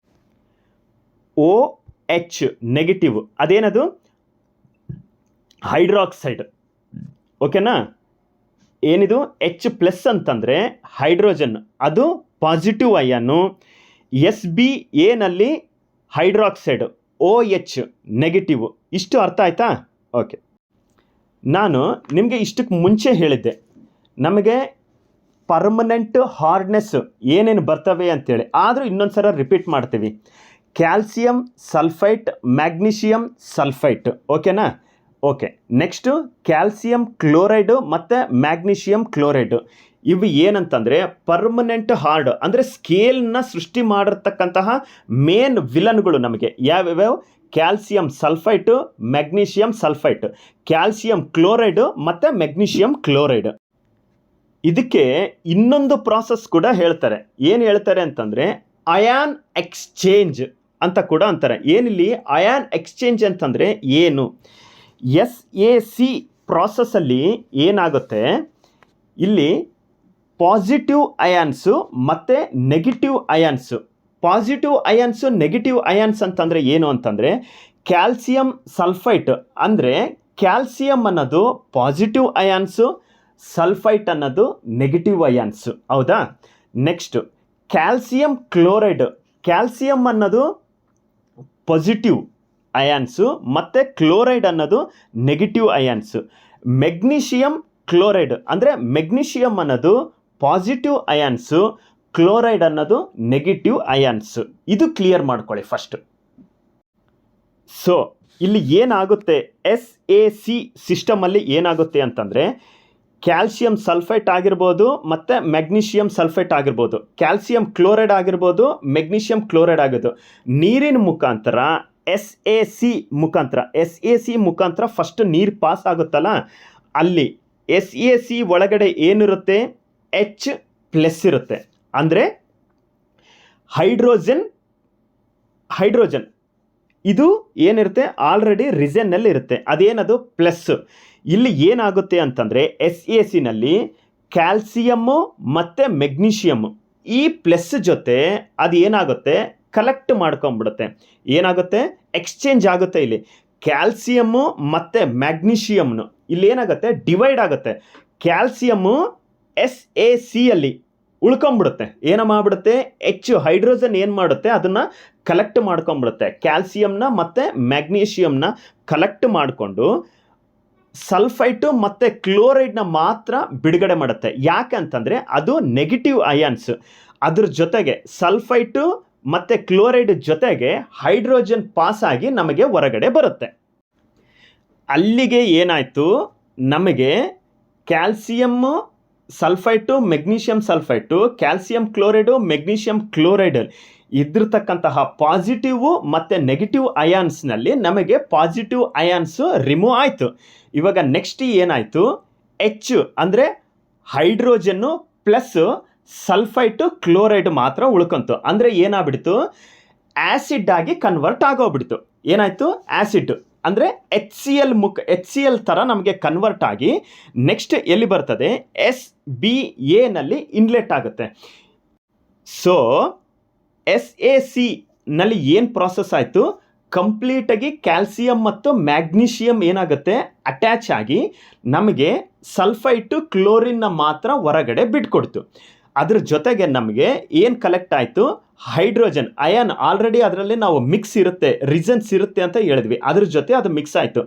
OH negative. ಅದೇನದು? ಹೈಡ್ರಾಕ್ಸೈಡ್. ಓಕೆನಾ. ಏನಿದು? H+ ಅಂತಂದರೆ ಹೈಡ್ರೋಜನ್, ಅದು ಪಾಸಿಟಿವ್ ಅಯಾನು. SBAನಲ್ಲಿ ಹೈಡ್ರಾಕ್ಸೈಡ್, OH ನೆಗೆಟಿವ್. ಇಷ್ಟು ಅರ್ಥ ಆಯ್ತಾ? ಓಕೆ. ನಾನು ನಿಮಗೆ ಇಷ್ಟಕ್ಕೆ ಮುಂಚೆ ಹೇಳಿದ್ದೆ ನಮಗೆ ಪರ್ಮನೆಂಟ್ ಹಾರ್ಡ್ನೆಸ್ ಏನೇನು ಬರ್ತವೆ ಅಂತೇಳಿ. ಆದರೂ ಇನ್ನೊಂದು ಸಲ ರಿಪೀಟ್ ಮಾಡ್ತೀವಿ. Calcium sulphite, magnesium sulphite. ಓಕೆನಾ. ಓಕೆ. ನೆಕ್ಸ್ಟು ಕ್ಯಾಲ್ಸಿಯಂ ಕ್ಲೋರೈಡು ಮತ್ತು ಮ್ಯಾಗ್ನೀಷಿಯಮ್ ಕ್ಲೋರೈಡು. ಇವು ಏನಂತಂದರೆ ಪರ್ಮನೆಂಟ್ ಹಾರ್ಡ್, ಅಂದರೆ ಸ್ಕೇಲ್ನ ಸೃಷ್ಟಿ ಮಾಡಿರ್ತಕ್ಕಂತಹ ಮೇನ್ ವಿಲನ್ಗಳು ನಮಗೆ ಯಾವ್ಯಾವ? Calcium sulphite, magnesium sulphite, calcium chloride ಮತ್ತು ಮ್ಯಾಗ್ನೀಷಿಯಮ್ ಕ್ಲೋರೈಡ್. ಇದಕ್ಕೆ ಇನ್ನೊಂದು ಪ್ರಾಸೆಸ್ ಕೂಡ ಹೇಳ್ತಾರೆ. ಏನು ಹೇಳ್ತಾರೆ ಅಂತಂದರೆ ಅಯಾನ್ ಎಕ್ಸ್ಚೇಂಜ್ ಅಂತ ಕೂಡ ಅಂತಾರೆ. ಏನಿಲ್ಲಿ ಅಯಾನ್ ಎಕ್ಸ್ಚೇಂಜ್ ಅಂತಂದರೆ ಏನು? SAC ಪ್ರಾಸೆಸ್ಸಲ್ಲಿ ಏನಾಗುತ್ತೆ, ಇಲ್ಲಿ ಪಾಸಿಟಿವ್ ಅಯಾನ್ಸು ಮತ್ತು negative ions. Positive ions, negative ions ಅಂತಂದರೆ ಏನು ಅಂತಂದರೆ ಕ್ಯಾಲ್ಸಿಯಂ ಸಲ್ಫೈಟ್ ಅಂದರೆ ಕ್ಯಾಲ್ಸಿಯಂ ಅನ್ನೋದು ಪಾಸಿಟಿವ್ ಅಯಾನ್ಸು, ಸಲ್ಫೈಟ್ ಅನ್ನೋದು ನೆಗೆಟಿವ್ ಅಯಾನ್ಸು. ಹೌದಾ? Next calcium chloride. ಕ್ಯಾಲ್ಸಿಯಂ ಅನ್ನೋದು ಪಾಸಿಟಿವ್ ಅಯಾನ್ಸು ಮತ್ತು ಕ್ಲೋರೈಡ್ ಅನ್ನೋದು ನೆಗೆಟಿವ್ ಅಯಾನ್ಸು. ಮೆಗ್ನೀಷಿಯಮ್ ಕ್ಲೋರೈಡ್ ಅಂದರೆ ಮೆಗ್ನೀಷಿಯಮ್ ಅನ್ನೋದು ಪಾಸಿಟಿವ್ ಅಯಾನ್ಸು, ಕ್ಲೋರೈಡ್ ಅನ್ನೋದು ನೆಗೆಟಿವ್ ಅಯಾನ್ಸು. ಇದು ಕ್ಲಿಯರ್ ಮಾಡ್ಕೊಳ್ಳಿ ಫಸ್ಟ್. ಸೊ ಇಲ್ಲಿ ಏನಾಗುತ್ತೆ, SAC ಸಿಸ್ಟಮಲ್ಲಿ ಏನಾಗುತ್ತೆ ಅಂತಂದರೆ ಕ್ಯಾಲ್ಸಿಯಂ ಸಲ್ಫೈಟ್ ಆಗಿರ್ಬೋದು ಮತ್ತು ಮೆಗ್ನೀಷಿಯಮ್ ಸಲ್ಫೈಟ್ ಆಗಿರ್ಬೋದು, ಕ್ಯಾಲ್ಸಿಯಂ ಕ್ಲೋರೈಡ್ ಆಗಿರ್ಬೋದು, ಮೆಗ್ನೀಷಿಯಮ್ ಕ್ಲೋರೈಡ್ ಆಗೋದು ನೀರಿನ ಮುಖಾಂತರ SAC ಮುಖಾಂತರ ಫಸ್ಟ್ ನೀರು ಪಾಸ್ ಆಗುತ್ತಲ್ಲ, ಅಲ್ಲಿ SAC ಒಳಗಡೆ ಏನಿರುತ್ತೆ? H+ ಇರುತ್ತೆ. ಅಂದರೆ ಹೈಡ್ರೋಜನ್ ಇದು ಏನಿರುತ್ತೆ? ಆಲ್ರೆಡಿ ರಿಸನ್ನಲ್ಲಿ ಇರುತ್ತೆ. ಅದೇನದು? ಪ್ಲಸ್. ಇಲ್ಲಿ ಏನಾಗುತ್ತೆ ಅಂತಂದರೆ SACನಲ್ಲಿ ಕ್ಯಾಲ್ಸಿಯಮ್ಮು ಮತ್ತು ಮೆಗ್ನೀಷಿಯಮ್ಮು ಈ ಪ್ಲಸ್ ಜೊತೆ ಅದು ಏನಾಗುತ್ತೆ? ಕಲೆಕ್ಟ್ ಮಾಡ್ಕೊಂಬಿಡುತ್ತೆ. ಏನಾಗುತ್ತೆ? ಎಕ್ಸ್ಚೇಂಜ್ ಆಗುತ್ತೆ. ಇಲ್ಲಿ ಕ್ಯಾಲ್ಸಿಯಮ್ಮು ಮತ್ತು ಮ್ಯಾಗ್ನೀಷಿಯಮ್ನು ಇಲ್ಲಿ ಏನಾಗುತ್ತೆ? ಡಿವೈಡ್ ಆಗುತ್ತೆ. ಕ್ಯಾಲ್ಸಿಯಮ್ಮು SACಯಲ್ಲಿ ಉಳ್ಕೊಂಬಿಡುತ್ತೆ. ಏನೋ ಮಾಡಿಬಿಡುತ್ತೆ? ಹೈಡ್ರೋಜನ್ ಏನು ಮಾಡುತ್ತೆ? ಅದನ್ನು ಕಲೆಕ್ಟ್ ಮಾಡ್ಕೊಂಬಿಡುತ್ತೆ. ಕ್ಯಾಲ್ಸಿಯಮ್ನ ಮತ್ತು ಮ್ಯಾಗ್ನೀಷಿಯಮ್ನ ಕಲೆಕ್ಟ್ ಮಾಡಿಕೊಂಡು ಸಲ್ಫೈಟು ಮತ್ತು ಕ್ಲೋರೈಡ್ನ ಮಾತ್ರ ಬಿಡುಗಡೆ ಮಾಡುತ್ತೆ. ಯಾಕಂತಂದರೆ ಅದು ನೆಗೆಟಿವ್ ಅಯಾನ್ಸ್. ಅದ್ರ ಜೊತೆಗೆ ಸಲ್ಫೈಟು ಮತ್ತು ಕ್ಲೋರೈಡ್ ಜೊತೆಗೆ ಹೈಡ್ರೋಜನ್ ಪಾಸ್ ಆಗಿ ನಮಗೆ ಹೊರಗಡೆ ಬರುತ್ತೆ. ಅಲ್ಲಿಗೆ ಏನಾಯಿತು? ನಮಗೆ calcium sulphite, magnesium sulphite, calcium chloride, magnesium chloride ಇದ್ರತಕ್ಕಂತಹ ಪಾಸಿಟಿವ್ ಮತ್ತು ನೆಗೆಟಿವ್ ಅಯಾನ್ಸ್ನಲ್ಲಿ ನಮಗೆ ಪಾಸಿಟಿವ್ ಅಯಾನ್ಸು ರಿಮೂವ್ ಆಯಿತು. ಇವಾಗ ನೆಕ್ಸ್ಟ್ ಏನಾಯಿತು? H ಅಂದರೆ ಹೈಡ್ರೋಜನ್ನು ಪ್ಲಸ್ ಸಲ್ಫೈಟು ಕ್ಲೋರೈಡ್ ಮಾತ್ರ ಉಳ್ಕೊಂತು. ಅಂದರೆ ಏನಾಗ್ಬಿಡ್ತು? ಆ್ಯಸಿಡ್ ಆಗಿ ಕನ್ವರ್ಟ್ ಆಗೋಗ್ಬಿಡ್ತು. ಏನಾಯಿತು? ಆ್ಯಸಿಡ್. ಅಂದರೆ HCl ಥರ ನಮಗೆ ಕನ್ವರ್ಟ್ ಆಗಿ ನೆಕ್ಸ್ಟ್ ಎಲ್ಲಿ ಬರ್ತದೆ, SBA ನಲ್ಲಿ ಇನ್ಲೆಟ್ ಆಗುತ್ತೆ. ಸೊ SAC ನಲ್ಲಿ ಏನು ಪ್ರಾಸೆಸ್ ಆಯಿತು, ಕಂಪ್ಲೀಟಾಗಿ ಕ್ಯಾಲ್ಸಿಯಂ ಮತ್ತು ಮ್ಯಾಗ್ನೀಷಿಯಂ ಏನಾಗುತ್ತೆ ಅಟ್ಯಾಚ್ ಆಗಿ ನಮಗೆ ಸಲ್ಫೈಟು ಕ್ಲೋರಿನ್ನ ಮಾತ್ರ ಹೊರಗಡೆ ಬಿಟ್ಕೊಡ್ತು. ಅದ್ರ ಜೊತೆಗೆ ನಮಗೆ ಏನು ಕಲೆಕ್ಟ್ ಆಯಿತು, ಹೈಡ್ರೋಜನ್ ಅಯಾನ್ ಆಲ್ರೆಡಿ ಅದರಲ್ಲಿ ನಾವು ಮಿಕ್ಸ್ ಇರುತ್ತೆ, ರಿಸನ್ಸ್ ಇರುತ್ತೆ ಅಂತ ಹೇಳಿದ್ವಿ, ಅದ್ರ ಜೊತೆ ಅದು ಮಿಕ್ಸ್ ಆಯಿತು.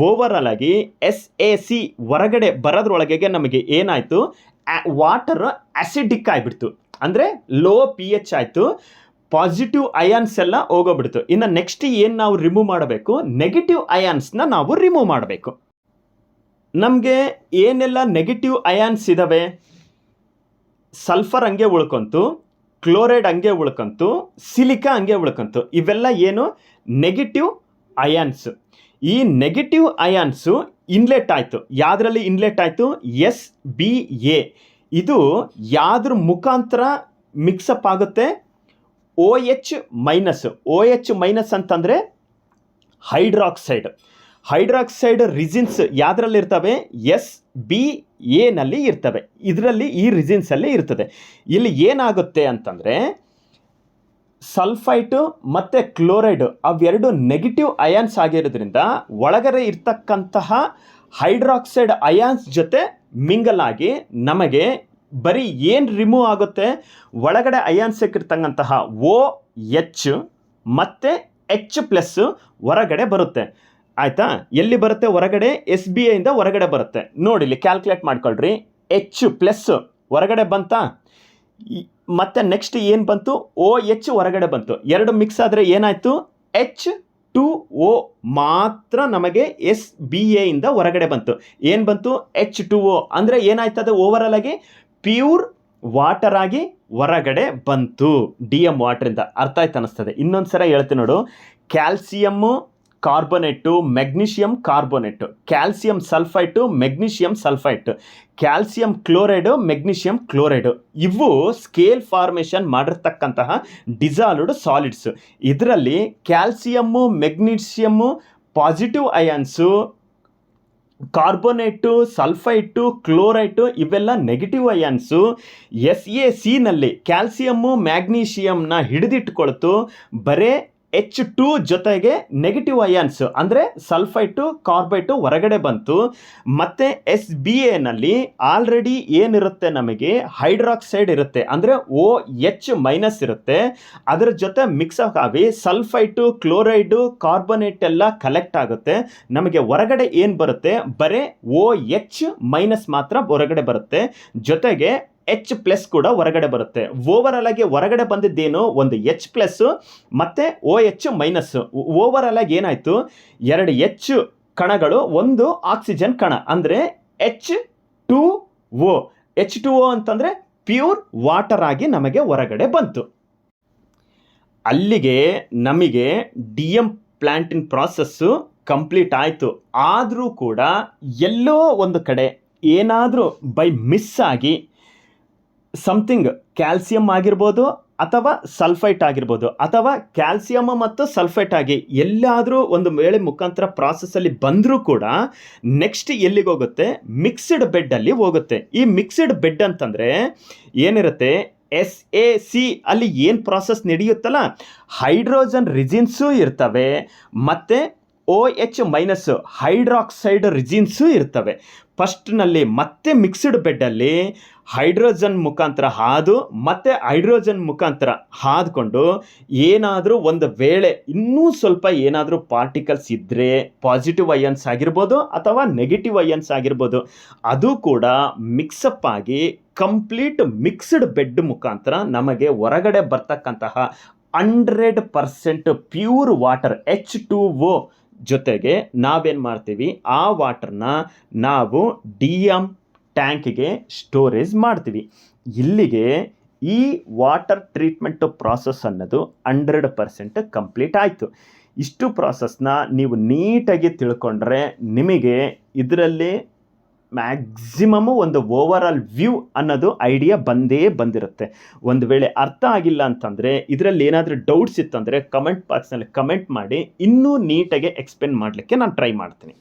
ಓವರಾಲ್ ಆಗಿ SAC ಹೊರಗಡೆ ಬರೋದ್ರೊಳಗೆ ನಮಗೆ ಏನಾಯಿತು, ವಾಟರ್ ಆಸಿಡಿಕ್ ಆಗಿಬಿಡ್ತು, ಅಂದರೆ ಲೋ pH ಆಯಿತು, ಪಾಸಿಟಿವ್ ಅಯಾನ್ಸ್ ಎಲ್ಲ ಹೋಗೋಗ್ಬಿಡ್ತು. ಇನ್ನು ನೆಕ್ಸ್ಟ್ ಏನು ನಾವು ರಿಮೂವ್ ಮಾಡಬೇಕು, ನೆಗೆಟಿವ್ ಅಯಾನ್ಸ್ನ ನಾವು ರಿಮೂವ್ ಮಾಡಬೇಕು. ನಮಗೆ ಏನೆಲ್ಲ ನೆಗೆಟಿವ್ ಅಯಾನ್ಸ್ ಇದ್ದಾವೆ, ಸಲ್ಫರ್ ಹಂಗೆ ಉಳ್ಕೊಂತು, ಕ್ಲೋರೈಡ್ ಹಂಗೆ ಉಳ್ಕೊಂತು, ಸಿಲಿಕಾ ಹಂಗೆ ಉಳ್ಕೊಂತು. ಇವೆಲ್ಲ ಏನು ನೆಗೆಟಿವ್ ಅಯಾನ್ಸ್. ಈ ನೆಗೆಟಿವ್ ಅಯಾನ್ಸು ಇನ್ಲೆಟ್ ಆಯಿತು. ಯಾವುದರಲ್ಲಿ ಇನ್ಲೆಟ್ ಆಯಿತು, SBA. ಇದು ಯಾವ್ದ್ರ ಮುಖಾಂತರ ಮಿಕ್ಸಪ್ ಆಗುತ್ತೆ, OH ಮೈನಸ್ ಅಂತಂದರೆ ಹೈಡ್ರಾಕ್ಸೈಡ್ ರಿಸಿನ್ಸ್ ಯಾವುದರಲ್ಲಿ ಇರ್ತವೆ, SBA ನಲ್ಲಿ ಇರ್ತವೆ. ಇದರಲ್ಲಿ ಈ ರಿಸಿನ್ಸಲ್ಲಿ ಇರ್ತದೆ. ಇಲ್ಲಿ ಏನಾಗುತ್ತೆ ಅಂತಂದರೆ ಸಲ್ಫೈಟು ಮತ್ತು ಕ್ಲೋರೈಡು ಅವೆರಡು ನೆಗೆಟಿವ್ ಅಯಾನ್ಸ್ ಆಗಿರೋದ್ರಿಂದ ಒಳಗಡೆ ಇರ್ತಕ್ಕಂತಹ ಹೈಡ್ರಾಕ್ಸೈಡ್ ಅಯಾನ್ಸ್ ಜೊತೆ ಮಿಂಗಲ್ ಆಗಿ ನಮಗೆ ಬರೀ ಏನು ರಿಮೂವ್ ಆಗುತ್ತೆ, ಒಳಗಡೆ ಅಯಾನ್ಸ್ ಇರ್ತಕ್ಕಂತಹ OH ಮತ್ತು H+ ಹೊರಗಡೆ ಬರುತ್ತೆ. ಆಯಿತಾ, ಎಲ್ಲಿ ಬರುತ್ತೆ ಹೊರಗಡೆ, SBA ಇಂದ ಹೊರಗಡೆ ಬರುತ್ತೆ. ನೋಡಿ ಇಲ್ಲಿ ಕ್ಯಾಲ್ಕುಲೇಟ್ ಮಾಡ್ಕೊಳ್ರಿ, H+ ಹೊರಗಡೆ ಬಂತಾ, ಮತ್ತು ನೆಕ್ಸ್ಟ್ ಏನು ಬಂತು, OH ಹೊರಗಡೆ ಬಂತು. ಎರಡು ಮಿಕ್ಸ್ ಆದರೆ ಏನಾಯಿತು, H2O ಮಾತ್ರ ನಮಗೆ SBA ಇಂದ ಹೊರಗಡೆ ಬಂತು. ಏನು ಬಂತು, H2O ಅಂದರೆ ಏನಾಯ್ತದೆ, ಓವರಾಲ್ ಆಗಿ ಪ್ಯೂರ್ ವಾಟರ್ ಆಗಿ ಹೊರಗಡೆ ಬಂತು, DM ವಾಟ್ರಿಂದ. ಅರ್ಥ ಆಯ್ತು ಅನ್ನಿಸ್ತದೆ. ಇನ್ನೊಂದು ಸಲ ಹೇಳ್ತೀನಿ ನೋಡು, calcium carbonate, magnesium carbonate, calcium sulphite, magnesium sulphite, calcium chloride, magnesium chloride, ಇವು ಸ್ಕೇಲ್ ಫಾರ್ಮೇಷನ್ ಮಾಡಿರ್ತಕ್ಕಂತಹ ಡಿಸಾಲ್ವ್ಡ್ ಸಾಲಿಡ್ಸು. ಇದರಲ್ಲಿ calcium, magnesium positive ions, carbonate, sulphite, chloride ಇವೆಲ್ಲ ನೆಗೆಟಿವ್ ಅಯಾನ್ಸು. SAC ನಲ್ಲಿ ಕ್ಯಾಲ್ಸಿಯಮ್ಮು ಮ್ಯಾಗ್ನೀಷಿಯಂನ ಹಿಡಿದಿಟ್ಕೊಳ್ತು, ಬರೇ H2 ಜೊತೆಗೆ ನೆಗೆಟಿವ್ ಅಯಾನ್ಸ್ ಅಂದರೆ ಸಲ್ಫೈಟು, ಕಾರ್ಬೈಟು ಹೊರಗಡೆ ಬಂತು. ಮತ್ತು SBA ನಲ್ಲಿ ಆಲ್ರೆಡಿ ಏನಿರುತ್ತೆ, ನಮಗೆ ಹೈಡ್ರಾಕ್ಸೈಡ್ ಇರುತ್ತೆ, ಅಂದರೆ OH- ಇರುತ್ತೆ. ಅದರ ಜೊತೆ ಮಿಕ್ಸ್ ಆಗಿ ಸಲ್ಫೈಟು, ಕ್ಲೋರೈಡು, ಕಾರ್ಬೊನೇಟ್ ಎಲ್ಲ ಕಲೆಕ್ಟ್ ಆಗುತ್ತೆ. ನಮಗೆ ಹೊರಗಡೆ ಏನು ಬರುತ್ತೆ, ಬರೀ OH- ಮಾತ್ರ ಹೊರಗಡೆ ಬರುತ್ತೆ, ಜೊತೆಗೆ H+ ಕೂಡ ಹೊರಗಡೆ ಬರುತ್ತೆ. ಓವರಾಲ್ ಆಗಿ ಹೊರಗಡೆ ಬಂದಿದ್ದೇನು, ಒಂದು H+ ಮತ್ತು OH-. ಓವರಾಲ್ ಆಗಿ ಏನಾಯಿತು, ಎರಡು H ಕಣಗಳು, ಒಂದು ಆಕ್ಸಿಜನ್ ಕಣ, ಅಂದರೆ H2O. H2O ಅಂತಂದರೆ ಪ್ಯೂರ್ ವಾಟರ್ ಆಗಿ ನಮಗೆ ಹೊರಗಡೆ ಬಂತು. ಅಲ್ಲಿಗೆ ನಮಗೆ DM ಪ್ಲಾಂಟಿನ ಪ್ರಾಸೆಸ್ಸು ಕಂಪ್ಲೀಟ್ ಆಯಿತು. ಆದರೂ ಕೂಡ ಎಲ್ಲೋ ಒಂದು ಕಡೆ ಏನಾದರೂ ಬೈ ಮಿಸ್ ಆಗಿ ಸಮಥಿಂಗ್ ಕ್ಯಾಲ್ಸಿಯಂ ಆಗಿರ್ಬೋದು ಅಥವಾ ಸಲ್ಫೈಟ್ ಆಗಿರ್ಬೋದು, ಅಥವಾ ಕ್ಯಾಲ್ಸಿಯಮ್ ಮತ್ತು ಸಲ್ಫೈಟ್ ಆಗಿ ಎಲ್ಲಾದರೂ ಒಂದು ವೇಳೆ ಮುಖಾಂತರ ಪ್ರಾಸೆಸ್ಸಲ್ಲಿ ಬಂದರೂ ಕೂಡ ನೆಕ್ಸ್ಟ್ ಎಲ್ಲಿಗೆ ಹೋಗುತ್ತೆ, ಮಿಕ್ಸ್ಡ್ ಬೆಡ್ಡಲ್ಲಿ ಹೋಗುತ್ತೆ. ಈ ಮಿಕ್ಸ್ಡ್ ಬೆಡ್ ಅಂತಂದರೆ ಏನಿರುತ್ತೆ, SAC ಅಲ್ಲಿ ಏನು ಪ್ರಾಸೆಸ್ ನಡೆಯುತ್ತಲ್ಲ, ಹೈಡ್ರೋಜನ್ ರಿಜಿನ್ಸು ಇರ್ತವೆ ಮತ್ತು OH- ಹೈಡ್ರಾಕ್ಸೈಡ್ ರಿಜಿನ್ಸು ಇರ್ತವೆ. ಫಸ್ಟ್ನಲ್ಲಿ ಮತ್ತೆ ಮಿಕ್ಸ್ಡ್ ಬೆಡ್ಡಲ್ಲಿ ಹೈಡ್ರೋಜನ್ ಮುಖಾಂತರ ಹಾದು ಮತ್ತು ಹೈಡ್ರೋಜನ್ ಮುಖಾಂತರ ಹಾದ್ಕೊಂಡು ಏನಾದರೂ ಒಂದು ವೇಳೆ ಇನ್ನೂ ಸ್ವಲ್ಪ ಏನಾದರೂ ಪಾರ್ಟಿಕಲ್ಸ್ ಇದ್ದರೆ, ಪಾಸಿಟಿವ್ ಅಯಾನ್ಸ್ ಆಗಿರ್ಬೋದು ಅಥವಾ ನೆಗೆಟಿವ್ ಅಯಾನ್ಸ್ ಆಗಿರ್ಬೋದು, ಅದು ಕೂಡ ಮಿಕ್ಸಪ್ ಆಗಿ ಕಂಪ್ಲೀಟ್ ಮಿಕ್ಸ್ಡ್ ಬೆಡ್ ಮುಖಾಂತರ ನಮಗೆ ಹೊರಗಡೆ ಬರ್ತಕ್ಕಂತಹ 100% ಪ್ಯೂರ್ ವಾಟರ್ H2O ಜೊತೆಗೆ ನಾವೇನು ಮಾಡ್ತೀವಿ, ಆ ವಾಟರ್ನ ನಾವು DM ಟ್ಯಾಂಕ್ಗೆ ಸ್ಟೋರೇಜ್ ಮಾಡ್ತೀವಿ. ಇಲ್ಲಿಗೆ ಈ ವಾಟರ್ ಟ್ರೀಟ್ಮೆಂಟ್ ಪ್ರಾಸೆಸ್ ಅನ್ನೋದು 100% ಕಂಪ್ಲೀಟ್ ಆಯಿತು. ಇಷ್ಟು ಪ್ರಾಸೆಸ್ನ ನೀವು ನೀಟಾಗಿ ತಿಳ್ಕೊಂಡ್ರೆ ನಿಮಗೆ ಇದರಲ್ಲಿ ಮ್ಯಾಕ್ಸಿಮಮ್ ಒಂದು ಓವರ್ ಆಲ್ ವ್ಯೂ ಅನ್ನೋದು ಐಡಿಯಾ ಬಂದಿರುತ್ತೆ. ಒಂದು ವೇಳೆ ಅರ್ಥ ಆಗಿಲ್ಲ ಅಂತಂದರೆ, ಇದರಲ್ಲಿ ಏನಾದರೂ ಡೌಟ್ಸ್ ಇತ್ತಂದರೆ ಕಮೆಂಟ್ ಬಾಕ್ಸ್ನಲ್ಲಿ ಕಮೆಂಟ್ ಮಾಡಿ, ಇನ್ನೂ ನೀಟಾಗಿ ಎಕ್ಸ್ಪ್ಲೇನ್ ಮಾಡಲಿಕ್ಕೆ ನಾನು ಟ್ರೈ ಮಾಡ್ತೀನಿ.